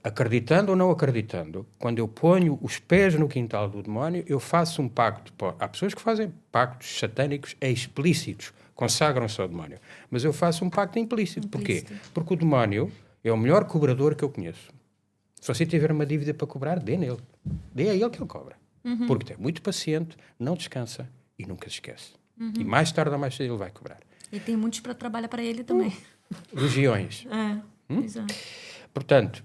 acreditando ou não acreditando, quando eu ponho os pés no quintal do demónio, eu faço um pacto. Há pessoas que fazem pactos satânicos explícitos, consagram-se ao demónio. Mas eu faço um pacto implícito. Porquê? Porque o demónio é o melhor cobrador que eu conheço. Se você tiver uma dívida para cobrar, dê nele. Dê a ele que ele cobra. Porque é muito paciente, não descansa e nunca se esquece. E mais tarde ou mais cedo ele vai cobrar. E tem muitos para trabalhar para ele também. Legiões. Exato. Portanto,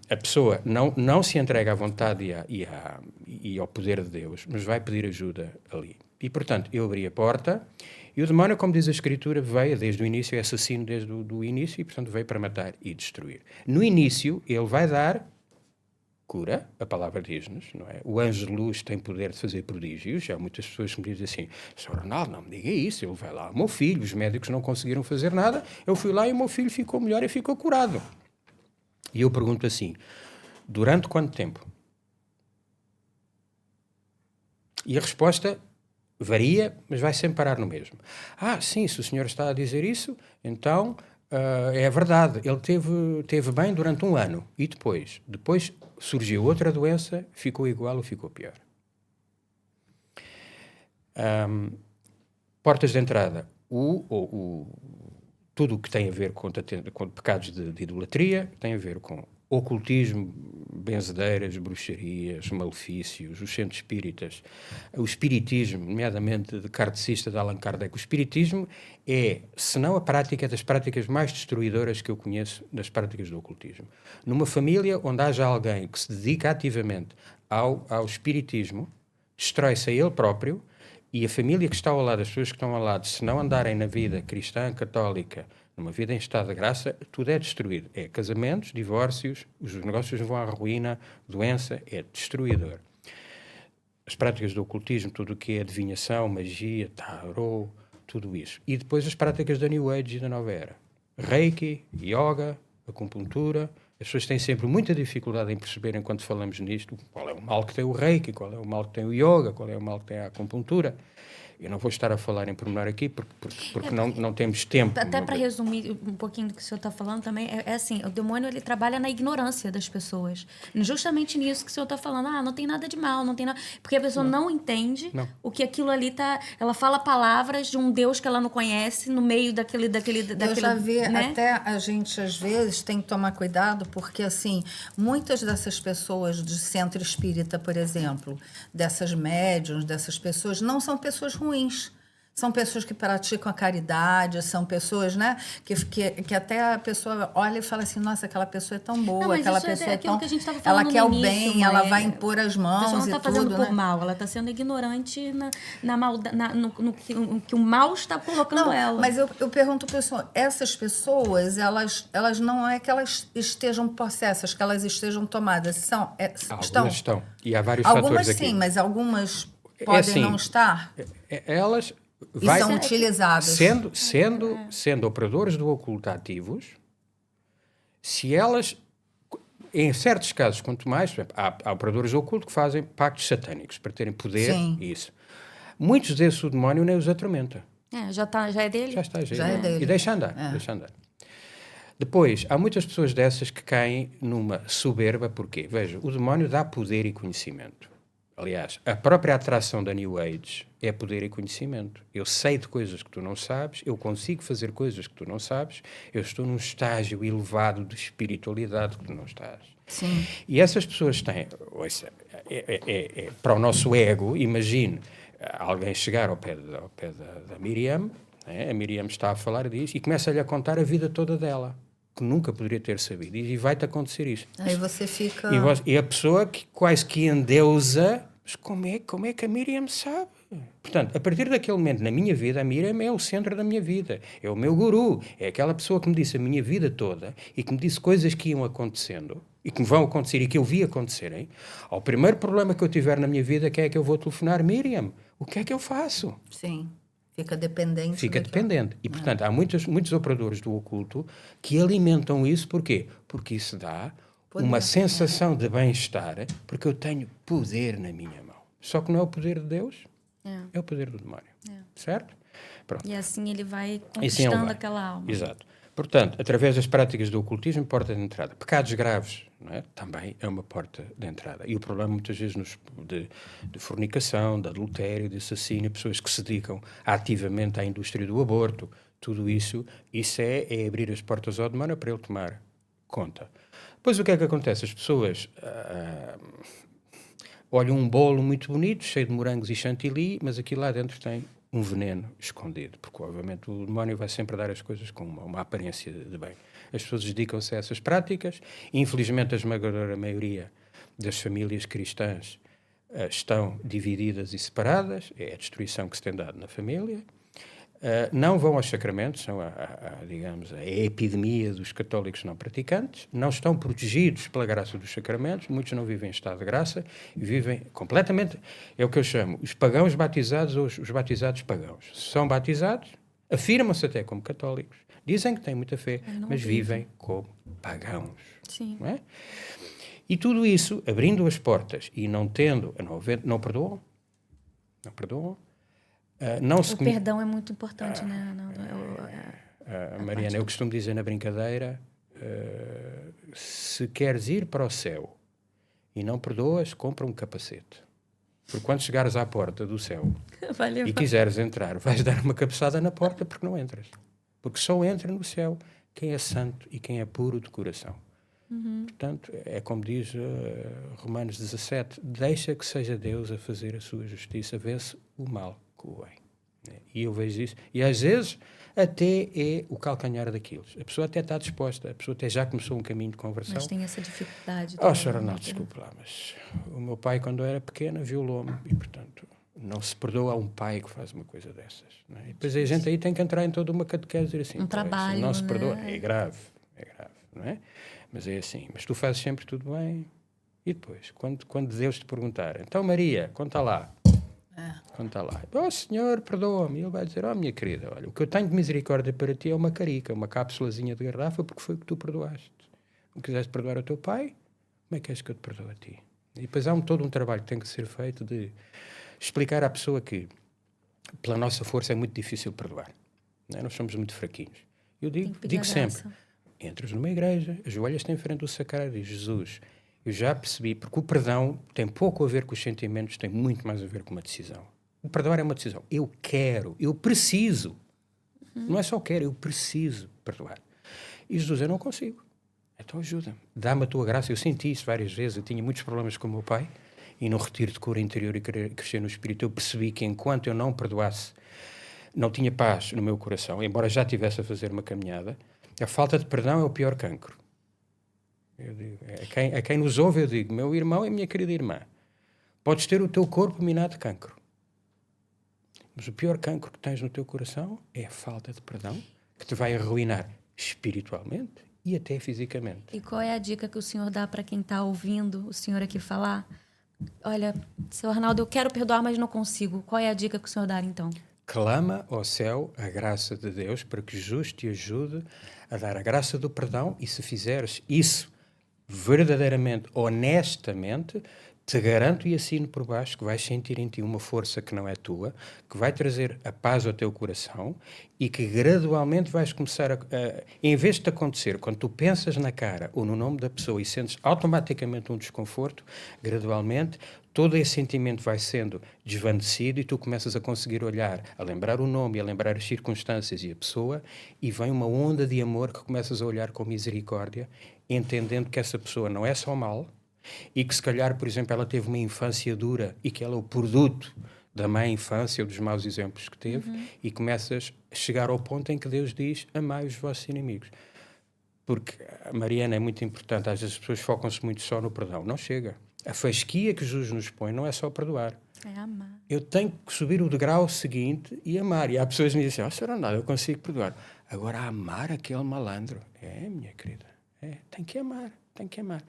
a pessoa não se entrega à vontade e ao poder de Deus, mas vai pedir ajuda ali. E, portanto, eu abri a porta e o demónio, como diz a Escritura, veio desde o início, é assassino desde o início e, portanto, veio para matar e destruir. No início, ele vai dar cura, a palavra diz-nos, não é? O anjo de luz tem poder de fazer prodígios. Há muitas pessoas que me dizem assim, Sr. Ronaldo, não me diga isso, ele vai lá, o meu filho, os médicos não conseguiram fazer nada, eu fui lá e o meu filho ficou melhor e ficou curado. E eu pergunto assim, durante quanto tempo? E a resposta varia, mas vai sempre parar no mesmo. Sim, se o senhor está a dizer isso, então é verdade, ele teve bem durante 1 ano. E depois surgiu outra doença, ficou igual ou ficou pior. Portas de entrada. Tudo o que tem a ver com pecados de idolatria, tem a ver com ocultismo, benzedeiras, bruxarias, malefícios, os centros espíritas, o espiritismo, nomeadamente de kardecista de Allan Kardec. O espiritismo é, se não a prática, das práticas mais destruidoras que eu conheço das práticas do ocultismo. Numa família onde haja alguém que se dedica ativamente ao espiritismo, destrói-se a ele próprio e a família que está ao lado, as pessoas que estão ao lado, se não andarem na vida cristã, católica, numa vida em estado de graça, tudo é destruído. É casamentos, divórcios, os negócios vão à ruína, doença, é destruidor. As práticas do ocultismo, tudo o que é adivinhação, magia, tarô, tudo isso. E depois as práticas da New Age e da Nova Era. Reiki, yoga, acupuntura. As pessoas têm sempre muita dificuldade em perceber, enquanto falamos nisto, qual é o mal que tem o Reiki, qual é o mal que tem o yoga, qual é o mal que tem a acupuntura. Eu não vou estar a falar em pormenor aqui porque não temos tempo. Até para resumir um pouquinho do que o senhor está falando também, é assim, o demônio ele trabalha na ignorância das pessoas. Justamente nisso que o senhor está falando, não tem nada de mal, não tem nada... Porque a pessoa não entende o que aquilo ali tá... Ela fala palavras de um Deus que ela não conhece no meio daquele Eu já vi, né? até a gente às vezes tem que tomar cuidado, porque assim, muitas dessas pessoas de centro espírita, por exemplo, dessas médiuns, dessas pessoas, não são pessoas ruins. São pessoas que praticam a caridade, são pessoas, né, que até a pessoa olha e fala assim, nossa, aquela pessoa é tão boa, mas aquela isso pessoa é tão... que a gente tava ela falando quer no o início, bem, ela Maia. vai impor as mãos e tudo, A pessoa não está fazendo por né? mal, ela está sendo ignorante no que o mal está colocando Não, ela. mas eu pergunto para pessoa, essas pessoas, elas não é que elas estejam possessas, que elas estejam tomadas, Algumas estão. E há vários Algumas fatores aqui. sim, mas algumas podem assim, não estar Elas e são utilizadas. Sendo operadores do oculto ativos, se elas, em certos casos, quanto mais, por exemplo, há operadores do oculto que fazem pactos satânicos para terem poder, Sim. isso. Muitos desses o demónio nem os atormenta. Já é dele? Já é dele. E deixa andar. Depois, há muitas pessoas dessas que caem numa soberba, porque, veja, o demónio dá poder e conhecimento. Aliás, a própria atração da New Age é poder e conhecimento. Eu sei de coisas que tu não sabes, eu consigo fazer coisas que tu não sabes, eu estou num estágio elevado de espiritualidade que tu não estás. Sim. E essas pessoas têm... para o nosso ego, imagine alguém chegar ao pé da Miriam, né? A Miriam está a falar disso e começa-lhe a contar a vida toda dela, que nunca poderia ter sabido. E vai-te acontecer isso. Aí você fica... E a pessoa que quase que endeusa, mas como é que a Miriam sabe? Portanto, a partir daquele momento na minha vida, a Miriam é o centro da minha vida, é o meu guru, é aquela pessoa que me disse a minha vida toda e que me disse coisas que iam acontecendo e que me vão acontecer e que eu vi acontecerem. Ao primeiro problema que eu tiver na minha vida, quem é que eu vou telefonar? Miriam, o que é que eu faço? Sim. Fica dependente. Fica dependente. E, portanto, há muitos operadores do oculto que alimentam isso. Porquê? Porque isso dá uma sensação de bem-estar, porque eu tenho poder na minha mão. Só que não é o poder de Deus, é o poder do demónio. Certo? Pronto. E assim ele vai conquistando aquela alma. Exato. Portanto, através das práticas do ocultismo, porta de entrada. Pecados graves, não é? Também é uma porta de entrada. E o problema, muitas vezes, de fornicação, de adultério, de assassínio, pessoas que se dedicam ativamente à indústria do aborto, tudo isso é abrir as portas ao demónio para ele tomar conta. Depois, o que é que acontece? As pessoas olham um bolo muito bonito, cheio de morangos e chantilly, mas aqui lá dentro tem um veneno escondido, porque obviamente o demónio vai sempre dar as coisas com uma aparência de bem. As pessoas dedicam-se a essas práticas, e, infelizmente a esmagadora maioria das famílias cristãs estão divididas e separadas, é a destruição que se tem dado na família. Não vão aos sacramentos, são digamos, a epidemia dos católicos não praticantes, não estão protegidos pela graça dos sacramentos, muitos não vivem em estado de graça e vivem completamente, é o que eu chamo, os pagãos batizados ou os batizados pagãos. São batizados, afirmam-se até como católicos, dizem que têm muita fé, mas vivem como pagãos. Sim. Não é? E tudo isso, abrindo as portas e não perdoam, o perdão é muito importante, né? Mariana, eu costumo dizer na brincadeira, se queres ir para o céu e não perdoas, compra um capacete. Porque quando chegares à porta do céu e quiseres entrar, vais dar uma cabeçada na porta porque não entras. Porque só entra no céu quem é santo e quem é puro de coração. Portanto, é como diz Romanos 17, deixa que seja Deus a fazer a sua justiça, vence o mal com o bem. E eu vejo isso. E às vezes até é o calcanhar daquilo. A pessoa até está disposta, a pessoa até já começou um caminho de conversão. Mas tem essa dificuldade. Senhora, não, desculpe lá, mas o meu pai, quando eu era pequena, violou-me e, portanto, não se perdoa a um pai que faz uma coisa dessas. Não é? E depois a gente aí tem que entrar em toda uma catequese e dizer assim, trabalho, não se né? perdoa, é grave, não é? Mas é assim, mas tu fazes sempre tudo bem. E depois, quando Deus te perguntar, então Maria, conta lá. Conta lá. Senhor, perdoa-me. Ele vai dizer, minha querida, olha, o que eu tenho de misericórdia para ti é uma carica, uma cápsulazinha de garrafa, porque foi o que tu perdoaste. Não quiseste perdoar o teu pai, como é que és que eu te perdoo a ti? E depois há todo um trabalho que tem que ser feito de explicar à pessoa que pela nossa força é muito difícil perdoar. Não é? Nós somos muito fraquinhos. Eu digo sempre, entras numa igreja, ajoelhas-te em frente do sacrário e diz, Jesus, eu já percebi, porque o perdão tem pouco a ver com os sentimentos, tem muito mais a ver com uma decisão. O perdoar é uma decisão. Eu quero, eu preciso. Não é só quero, eu preciso perdoar. E Jesus, eu não consigo. Então ajuda-me. Dá-me a tua graça. Eu senti isso várias vezes. Eu tinha muitos problemas com o meu pai e no retiro de cura interior e crescer no espírito eu percebi que enquanto eu não perdoasse, não tinha paz no meu coração, embora já estivesse a fazer uma caminhada, a falta de perdão é o pior cancro. Eu digo, a quem nos ouve eu digo, meu irmão e minha querida irmã, podes ter o teu corpo minado de cancro, mas o pior cancro que tens no teu coração é a falta de perdão, que te vai arruinar espiritualmente e até fisicamente. E qual é a dica que o senhor dá para quem está ouvindo o senhor aqui falar? Olha, seu Arnaldo, eu quero perdoar, mas não consigo. Qual é a dica que o senhor dá, então? Clama ao céu a graça de Deus para que Jesus te ajude a dar a graça do perdão e se fizeres isso verdadeiramente, honestamente, te garanto e assino por baixo que vais sentir em ti uma força que não é tua, que vai trazer a paz ao teu coração e que gradualmente vais começar em vez de te acontecer, quando tu pensas na cara ou no nome da pessoa e sentes automaticamente um desconforto, gradualmente todo esse sentimento vai sendo desvanecido e tu começas a conseguir olhar, a lembrar o nome, a lembrar as circunstâncias e a pessoa, e vem uma onda de amor que começas a olhar com misericórdia, entendendo que essa pessoa não é só mal, e que se calhar, por exemplo, ela teve uma infância dura e que ela é o produto da má infância ou dos maus exemplos que teve, e começas a chegar ao ponto em que Deus diz, amai os vossos inimigos. Porque, Mariana, é muito importante, às vezes as pessoas focam-se muito só no perdão. Não chega. A fasquia que Jesus nos põe não é só perdoar. É amar. Eu tenho que subir o degrau seguinte e amar. E há pessoas que me dizem, Sr. Arnaldo, eu consigo perdoar. Agora, amar aquele malandro. Minha querida, tem que amar. Tem que amar.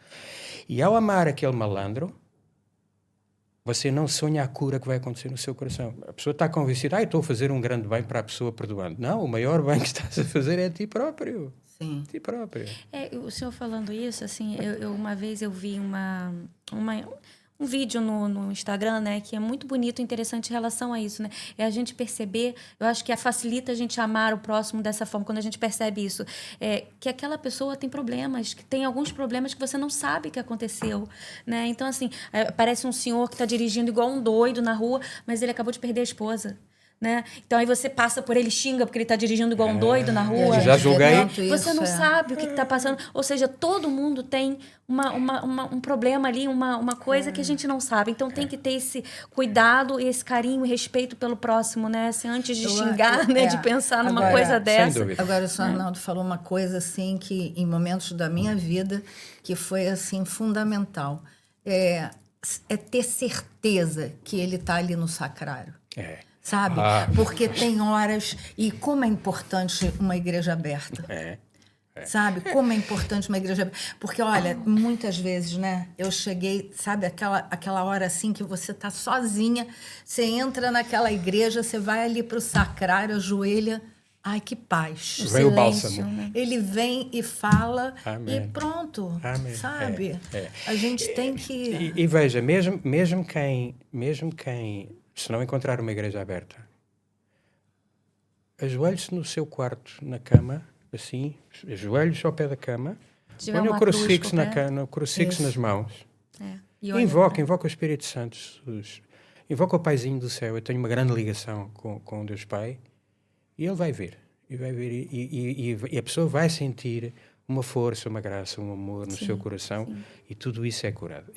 E ao amar aquele malandro, você não sonha a cura que vai acontecer no seu coração. A pessoa está convencida, estou a fazer um grande bem para a pessoa perdoando. Não, o maior bem que estás a fazer é a ti próprio. Sim. A ti próprio. O senhor falando isso, assim, uma vez eu vi um vídeo no Instagram, né, que é muito bonito e interessante em relação a isso, né? É a gente perceber, eu acho que facilita a gente amar o próximo dessa forma, quando a gente percebe isso, que aquela pessoa tem problemas, que tem alguns problemas que você não sabe que aconteceu, né? Então, assim, parece um senhor que está dirigindo igual um doido na rua, mas ele acabou de perder a esposa. Né? Então aí você passa por ele, xinga porque ele está dirigindo igual um doido na rua. Já julguei. Você não sabe o que está passando. Ou seja, todo mundo tem um problema ali, uma coisa que a gente não sabe. Então tem que ter esse cuidado, esse carinho e respeito pelo próximo, né? Assim, antes de xingar, né? De pensar numa coisa dessa. Agora o senhor Arnaldo falou uma coisa assim que em momentos da minha vida que foi assim fundamental. É ter certeza que ele está ali no sacrário. Sabe? Porque tem horas... E como é importante uma igreja aberta. Sabe? Como é importante uma igreja aberta. Porque, olha, muitas vezes, né? Eu cheguei, sabe? Aquela hora assim que você tá sozinha. Você entra naquela igreja, você vai ali pro sacrário, ajoelha. Ai, que paz. Vem o bálsamo. Né? Ele vem e fala. Amém. E pronto. Amém. Sabe? A gente tem que... E veja, mesmo quem... Se não encontrar uma igreja aberta, ajoelhe-se no seu quarto, na cama, assim, ajoelhe-se ao pé da cama, ponha o crucifixo nas mãos, invoca o Espírito Santo, Jesus, invoca o Paizinho do céu. Eu tenho uma grande ligação com Deus Pai, e Ele vai ver, e a pessoa vai sentir uma força, uma graça, um amor no seu coração, e tudo isso é curado.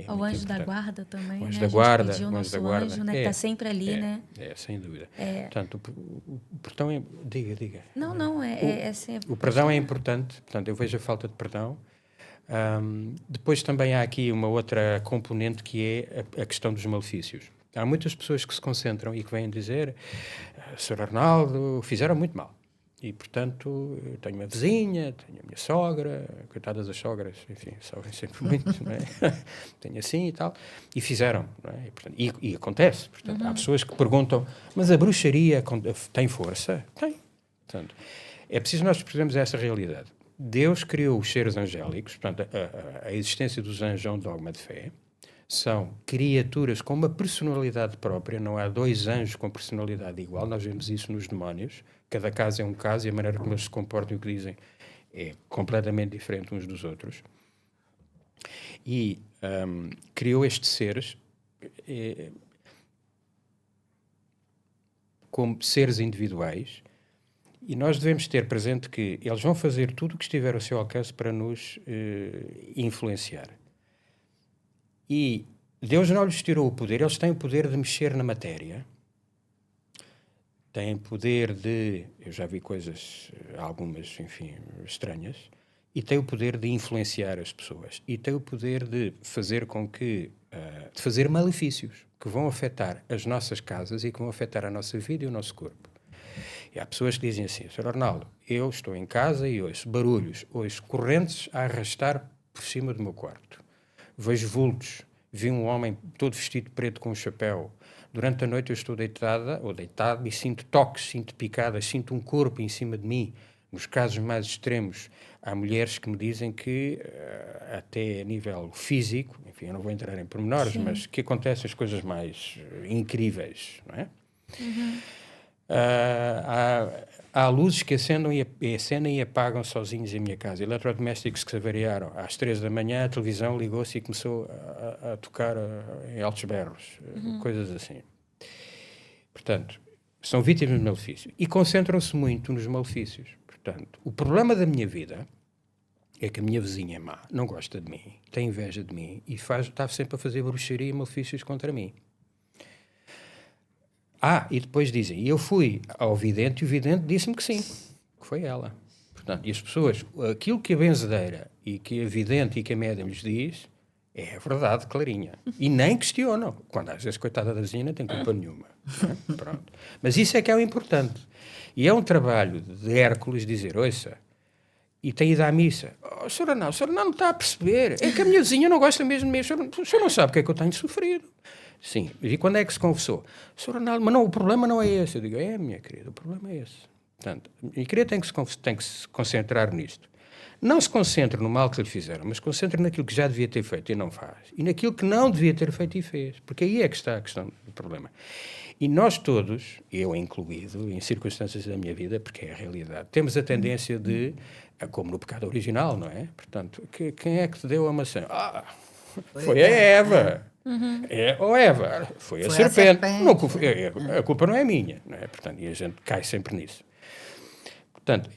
O anjo da guarda também, o anjo né? da guarda, o nosso anjo, né? Que está sempre ali, né? Sem dúvida. Portanto, o perdão é... Diga. O perdão é importante, portanto, eu vejo a falta de perdão. Depois também há aqui uma outra componente que é a questão dos malefícios. Há muitas pessoas que se concentram e que vêm dizer, Sr. Arnaldo, fizeram muito mal. E, portanto, eu tenho uma vizinha, tenho a minha sogra, coitadas das sogras, enfim, sofrem sempre muito, não é? Tenho assim e tal. E fizeram, não é? E acontece. Portanto, há pessoas que perguntam, mas a bruxaria tem força? Tem. Portanto, é preciso nós percebermos essa realidade. Deus criou os seres angélicos, portanto, a existência dos anjos é um dogma de fé. são criaturas com uma personalidade própria, não há dois anjos com personalidade igual, nós vemos isso nos demónios, cada caso é um caso e a maneira como eles se comportam e o que dizem é completamente diferente uns dos outros. E criou estes seres como seres individuais, e nós devemos ter presente que eles vão fazer tudo o que estiver ao seu alcance para nos influenciar. E Deus não lhes tirou o poder, eles têm o poder de mexer na matéria, têm poder de... Eu já vi coisas, algumas, enfim, estranhas, e têm o poder de influenciar as pessoas, e têm o poder de fazer com que... de fazer malefícios que vão afetar as nossas casas e que vão afetar a nossa vida e o nosso corpo. E há pessoas que dizem assim: Sr. Arnaldo, eu estou em casa e ouço barulhos, ouço correntes a arrastar por cima do meu quarto. Vejo vultos, vi um homem todo vestido de preto com um chapéu. Durante a noite eu estou deitada ou deitado e sinto toques, sinto picadas, sinto um corpo em cima de mim. Nos casos mais extremos, há mulheres que me dizem que, até a nível físico, enfim, eu não vou entrar em pormenores, mas que acontecem as coisas mais incríveis, não é? Uhum. Há luzes que acendem e apagam sozinhos em minha casa. Eletrodomésticos que se avariaram. Às 3 da manhã a televisão ligou-se e começou a tocar em altos berros. Coisas assim. Portanto, são vítimas de malefício. E concentram-se muito nos malefícios. Portanto, o problema da minha vida é que a minha vizinha é má, não gosta de mim, tem inveja de mim e está sempre a fazer bruxaria e malefícios contra mim. E depois dizem, e eu fui ao vidente e o vidente disse-me que sim, que foi ela. Portanto, e as pessoas, aquilo que a benzedeira e que a vidente e que a médium lhes diz, é verdade, clarinha. E nem questionam. Quando às vezes, coitada da vizinha, não tem culpa nenhuma. Pronto. Mas isso é que é o importante. E é um trabalho de Hércules dizer, ouça, e tem ido à missa. O senhor não está a perceber. É que a minha vizinha não gosta mesmo de mim. O senhor não sabe o que é que eu tenho sofrido. Sim. E quando é que se confessou? Senhor Arnaldo, mas não, o problema não é esse. Eu digo, minha querida, o problema é esse. Portanto, minha querida tem que se concentrar nisto. Não se concentre no mal que lhe fizeram, mas concentre naquilo que já devia ter feito e não faz. E naquilo que não devia ter feito e fez. Porque aí é que está a questão do problema. E nós todos, eu incluído, em circunstâncias da minha vida, porque é a realidade, temos a tendência de, como no pecado original, não é? Portanto, quem é que te deu a maçã? Foi a Eva. Uhum. Eva, foi a serpente. Não, a culpa não é minha, não é? Portanto, e a gente cai sempre nisso. Portanto,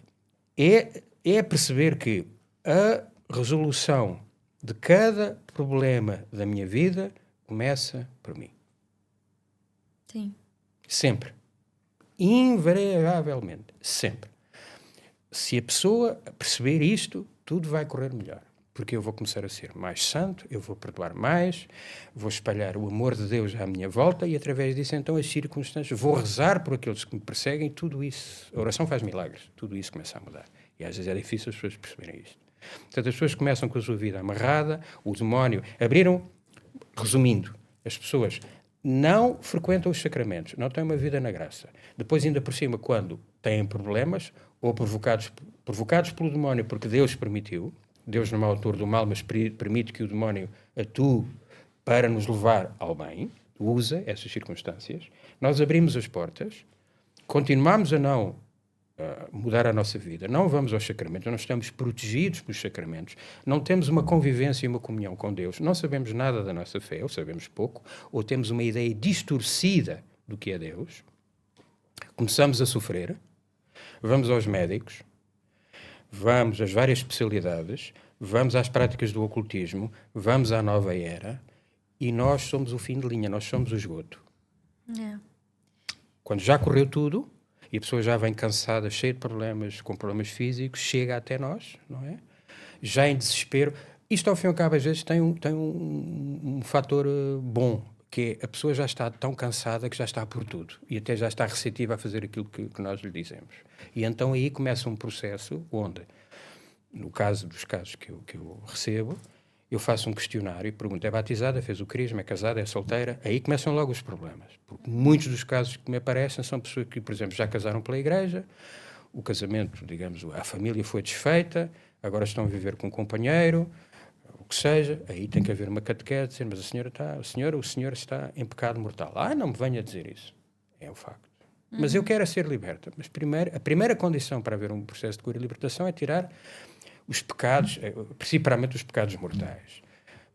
é perceber que a resolução de cada problema da minha vida começa por mim. Sim. Sempre. Invariavelmente. Sempre. Se a pessoa perceber isto, tudo vai correr melhor. Porque eu vou começar a ser mais santo, eu vou perdoar mais, vou espalhar o amor de Deus à minha volta e, através disso, então, as circunstâncias, vou rezar por aqueles que me perseguem, tudo isso. A oração faz milagres. Tudo isso começa a mudar. E às vezes é difícil as pessoas perceberem isto. Portanto, as pessoas começam com a sua vida amarrada, o demónio... Resumindo, as pessoas não frequentam os sacramentos, não têm uma vida na graça. Depois, ainda por cima, quando têm problemas, ou provocados pelo demónio, porque Deus permitiu, Deus não é o autor do mal, mas permite que o demónio atue para nos levar ao bem, usa essas circunstâncias, nós abrimos as portas, continuamos a não mudar a nossa vida, não vamos aos sacramentos, não estamos protegidos pelos sacramentos, não temos uma convivência e uma comunhão com Deus, não sabemos nada da nossa fé, ou sabemos pouco, ou temos uma ideia distorcida do que é Deus, começamos a sofrer, vamos aos médicos, vamos às várias especialidades, vamos às práticas do ocultismo, vamos à nova era, e nós somos o fim de linha, nós somos o esgoto. Quando já correu tudo, e a pessoa já vem cansada, cheia de problemas, com problemas físicos, chega até nós, não é? Já em desespero. Isto, ao fim e ao cabo, às vezes tem um fator bom, que é a pessoa já está tão cansada que já está por tudo, e até já está receptiva a fazer aquilo que nós lhe dizemos. E então aí começa um processo onde, no caso dos casos que eu recebo, eu faço um questionário e pergunto, é batizada, fez o crisma, é casada, é solteira? Aí começam logo os problemas. Porque muitos dos casos que me aparecem são pessoas que, por exemplo, já casaram pela igreja, o casamento, digamos, a família foi desfeita, agora estão a viver com um companheiro, o que seja, aí tem que haver uma catequese, dizer, mas o senhor está em pecado mortal. Não me venha dizer isso. É o facto. Mas eu quero ser liberta. Mas a primeira condição para haver um processo de cura e libertação é tirar os pecados, principalmente os pecados mortais.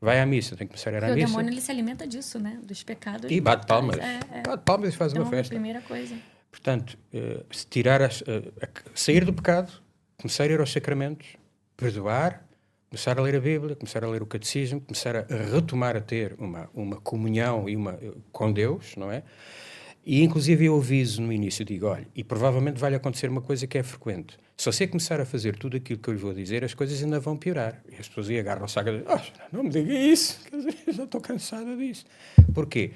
Vai à missa, tem que começar a ir à Porque missa. o demônio ele se alimenta disso, né? Dos pecados. E bate palmas. É. Bate palmas e faz Então, uma festa. a primeira coisa. Portanto, se tirar sair do pecado, começar a ir aos sacramentos, perdoar, começar a ler a Bíblia, começar a ler o catecismo, começar a retomar a ter uma comunhão com Deus, não é? E, inclusive, eu aviso no início, digo, olha, e provavelmente vai acontecer uma coisa que é frequente. Se você começar a fazer tudo aquilo que eu lhe vou dizer, as coisas ainda vão piorar. E as pessoas agarram-se à cabeça, não me diga isso, quer dizer, eu já estou cansada disso. Porquê?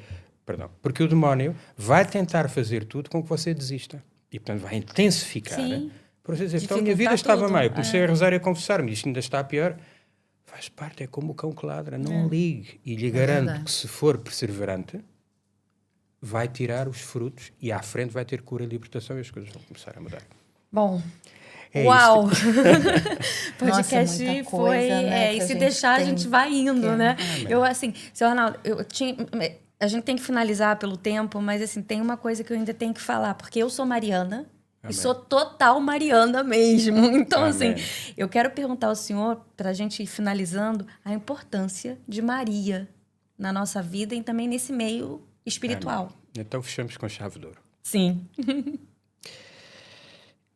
Porque o demónio vai tentar fazer tudo com que você desista. E, portanto, vai intensificar. Sim. Por assim dizer, então a minha vida estava tudo. mal, eu comecei a rezar e a confessar-me, isto ainda está pior. Faz parte, é como o cão que ladra, não ligue. E lhe garanto que, se for perseverante, vai tirar os frutos e à frente vai ter cura e libertação e as coisas vão começar a mudar. Bom, É uau! Podcast Nossa, foi, né, e se deixar a gente vai indo, né? Eu, assim, seu Arnaldo, a gente tem que finalizar pelo tempo, mas, assim, tem uma coisa que eu ainda tenho que falar, porque eu sou mariana. Amém. E sou total mariana mesmo. Então, Amém. assim, eu quero perguntar ao senhor, para a gente ir finalizando, a importância de Maria na nossa vida e também nesse meio espiritual. Amém. Então fechamos com chave de ouro. Sim.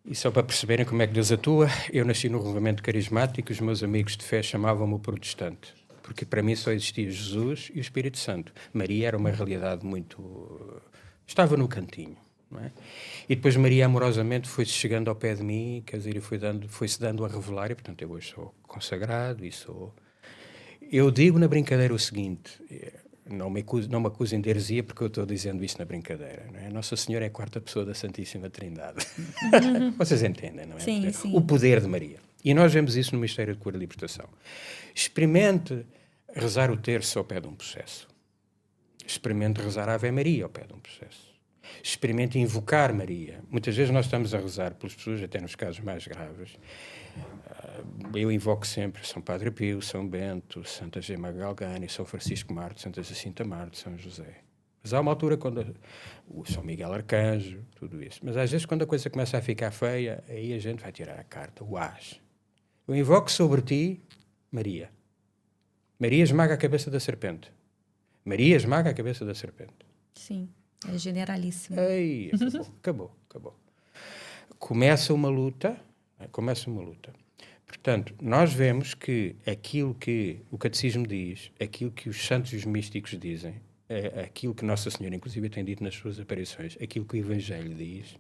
E só para perceberem como é que Deus atua, eu nasci no renovamento carismático e os meus amigos de fé chamavam-me o protestante. Porque para mim só existia Jesus e o Espírito Santo. Maria era uma realidade muito... estava no cantinho. Não é? E depois Maria amorosamente foi-se chegando ao pé de mim, quer dizer, foi-se dando a revelar, e portanto eu hoje sou consagrado e sou... Eu digo na brincadeira o seguinte, não me acusem de heresia porque eu estou dizendo isto na brincadeira, não é? Nossa Senhora é a quarta pessoa da Santíssima Trindade. Vocês entendem, não é? Sim, sim. O poder de Maria. E nós vemos isso no Mistério de Cura e Libertação. Experimente rezar o terço ao pé de um processo. Experimente rezar a Ave Maria ao pé de um processo. Experimente invocar Maria. Muitas vezes nós estamos a rezar pelas pessoas, até nos casos mais graves. Eu invoco sempre São Padre Pio, São Bento, Santa Gema Galgani, São Francisco Marte, Santa Jacinta Marte, São José. Mas há uma altura quando o São Miguel Arcanjo, tudo isso. Mas às vezes quando a coisa começa a ficar feia, aí a gente vai tirar a carta, o as. Eu invoco sobre ti Maria. Maria esmaga a cabeça da serpente. Maria esmaga a cabeça da serpente. Sim, é generalíssimo. Ei, acabou. Começa uma luta. Portanto, nós vemos que aquilo que o Catecismo diz, aquilo que os santos e os místicos dizem, aquilo que Nossa Senhora, inclusive, tem dito nas suas aparições, aquilo que o Evangelho diz,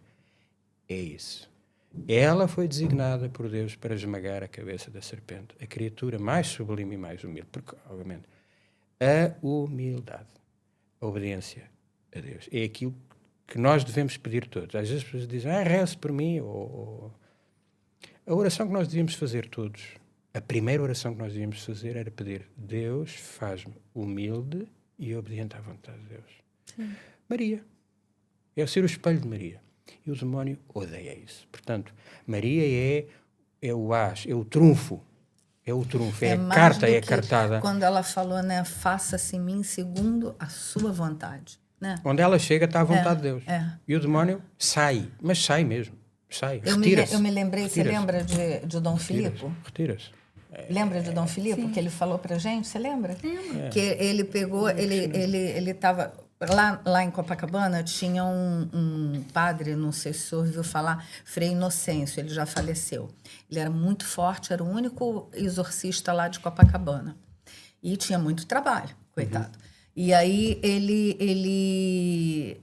é isso. Ela foi designada por Deus para esmagar a cabeça da serpente, a criatura mais sublime e mais humilde, porque, obviamente, a humildade, a obediência a Deus, é aquilo que nós devemos pedir todos. Às vezes as pessoas dizem, reze por mim, ou... A oração que nós devíamos fazer todos, a primeira oração que nós devíamos fazer era pedir, Deus faz-me humilde e obediente à vontade de Deus. Sim. Maria. É ser o espelho de Maria. E o demónio odeia isso. Portanto, Maria é o as, é o trunfo. É o trunfo, é a carta, é a cartada. Quando ela falou, né, faça-se em mim segundo a sua vontade. Né? Onde ela chega está a vontade de Deus. É. E o demónio sai, mas sai mesmo. Sai, retira-se. Eu me lembrei, você lembra de Dom Filipe? Retira-se. Lembra de Dom Filipe, sim. que ele falou pra gente? Você lembra? Lembro. Que ele pegou, ele estava... Lá em Copacabana tinha um padre, não sei se o senhor ouviu falar, Frei Inocêncio, ele já faleceu. Ele era muito forte, era o único exorcista lá de Copacabana. E tinha muito trabalho, coitado. E aí ele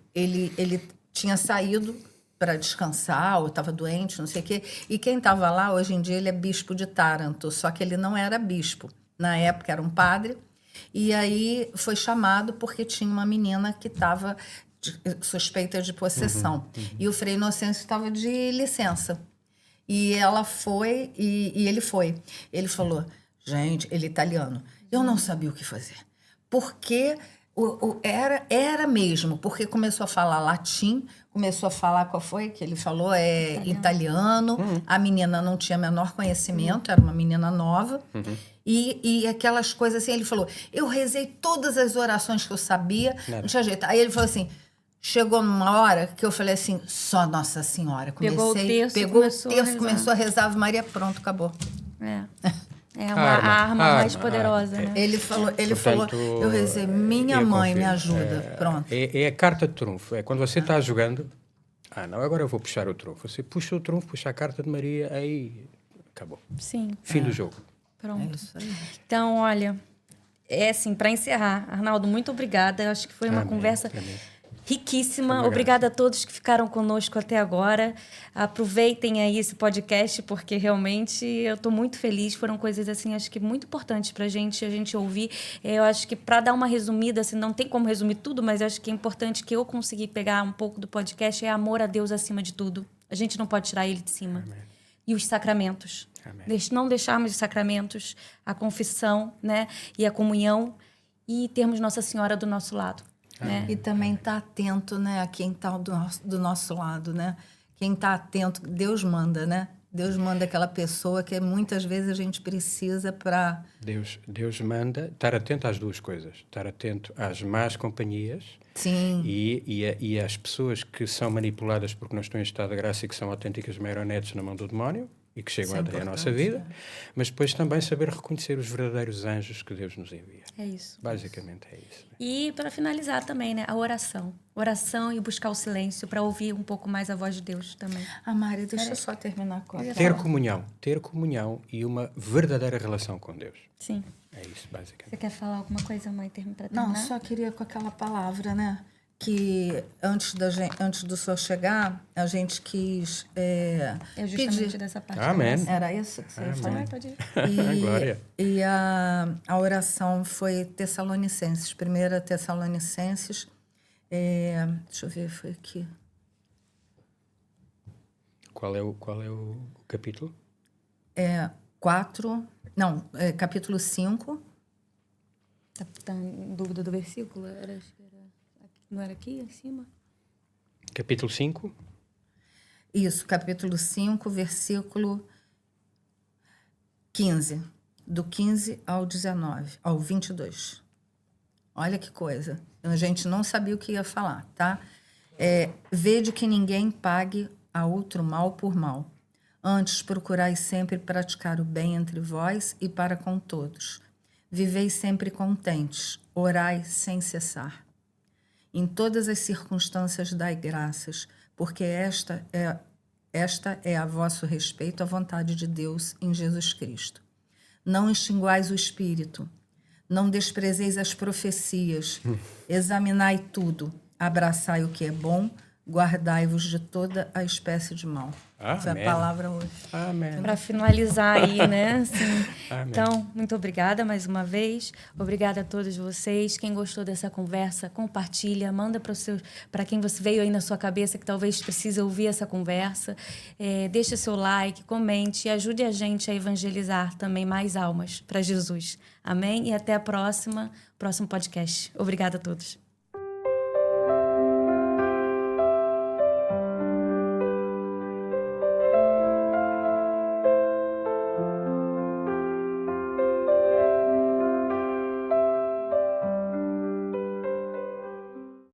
tinha saído para descansar, ou estava doente, não sei o quê. E quem estava lá, hoje em dia, ele é bispo de Taranto, só que ele não era bispo. Na época era um padre. E aí foi chamado porque tinha uma menina que estava suspeita de possessão. E o Frei Inocêncio estava de licença. E ela foi, e ele foi. Ele falou, gente, ele é italiano, eu não sabia o que fazer. Porque Era mesmo, porque começou a falar latim, começou a falar, qual foi que ele falou? Italiano. A menina não tinha menor conhecimento, era uma menina nova. E aquelas coisas assim, ele falou, eu rezei todas as orações que eu sabia, não tinha jeito. Aí ele falou assim, chegou numa hora que eu falei assim, só Nossa Senhora. Pegou o terço, começou a rezar, Ave Maria, pronto, acabou. É uma arma mais poderosa, né? Ele falou, Portanto, eu rezei, minha mãe me ajuda, pronto. É a carta de trunfo. É quando você está jogando, não, agora eu vou puxar o trunfo. Você puxa o trunfo, puxa a carta de Maria, aí acabou. Sim. Fim do jogo. Pronto. É isso aí. Então, olha, assim, para encerrar, Arnaldo, muito obrigada. Eu acho que foi uma conversa riquíssima. Obrigada a todos que ficaram conosco até agora. Aproveitem aí esse podcast, porque realmente eu estou muito feliz. Foram coisas, assim, acho que muito importantes para a gente ouvir. Eu acho que, para dar uma resumida, assim, não tem como resumir tudo, mas eu acho que é importante que eu consegui pegar um pouco do podcast, é amor a Deus acima de tudo. A gente não pode tirar ele de cima. Amém. E os sacramentos. Amém. Não deixarmos os sacramentos, a confissão, né? E a comunhão, e termos Nossa Senhora do nosso lado. Né? E também estar atento, né, a quem está do nosso lado, né? Quem está atento, Deus manda, né? Deus manda aquela pessoa que muitas vezes a gente precisa para... Deus manda estar atento às duas coisas. Estar atento às más companhias. Sim. E às pessoas que são manipuladas porque não estão em estado de graça e que são autênticas marionetes na mão do demónio e que chegam até a nossa vida. Mas depois também saber reconhecer os verdadeiros anjos que Deus nos envia. É isso. Basicamente é isso. Né? E para finalizar também, né, a oração. Oração e buscar o silêncio para ouvir um pouco mais a voz de Deus também. Mari, deixa eu só terminar com a Ter comunhão e uma verdadeira relação com Deus. Sim. É isso, basicamente. Você quer falar alguma coisa, mãe, para terminar? Não, só queria com aquela palavra, né? Que antes do senhor chegar, a gente quis é justamente pedir... dessa parte. Amém. Era isso que você ia falar? Pode ir. Glória. E a oração foi Tessalonicenses, 1 Tessalonicenses, deixa eu ver, foi aqui. Qual é o capítulo? Capítulo 5. Tá em dúvida do versículo? Não era aqui em cima? Capítulo 5? Isso, capítulo 5, versículo 15. Do 15 ao 19, ao 22. Olha que coisa. A gente não sabia o que ia falar, tá? Vede que ninguém pague a outro mal por mal. Antes, procurai sempre praticar o bem entre vós e para com todos. Vivei sempre contentes, orai sem cessar. Em todas as circunstâncias dai graças, porque esta é a vosso respeito a vontade de Deus em Jesus Cristo. Não extinguais o Espírito, não desprezeis as profecias, examinai tudo, abraçai o que é bom, guardai-vos de toda a espécie de mal. Essa é a palavra hoje. Amém. Para finalizar aí, né? Assim, Amém. então, muito obrigada mais uma vez. Obrigada a todos vocês. Quem gostou dessa conversa, compartilha, manda para quem você veio aí na sua cabeça que talvez precise ouvir essa conversa. Deixa seu like, comente e ajude a gente a evangelizar também mais almas para Jesus. Amém? E até próximo podcast. Obrigada a todos.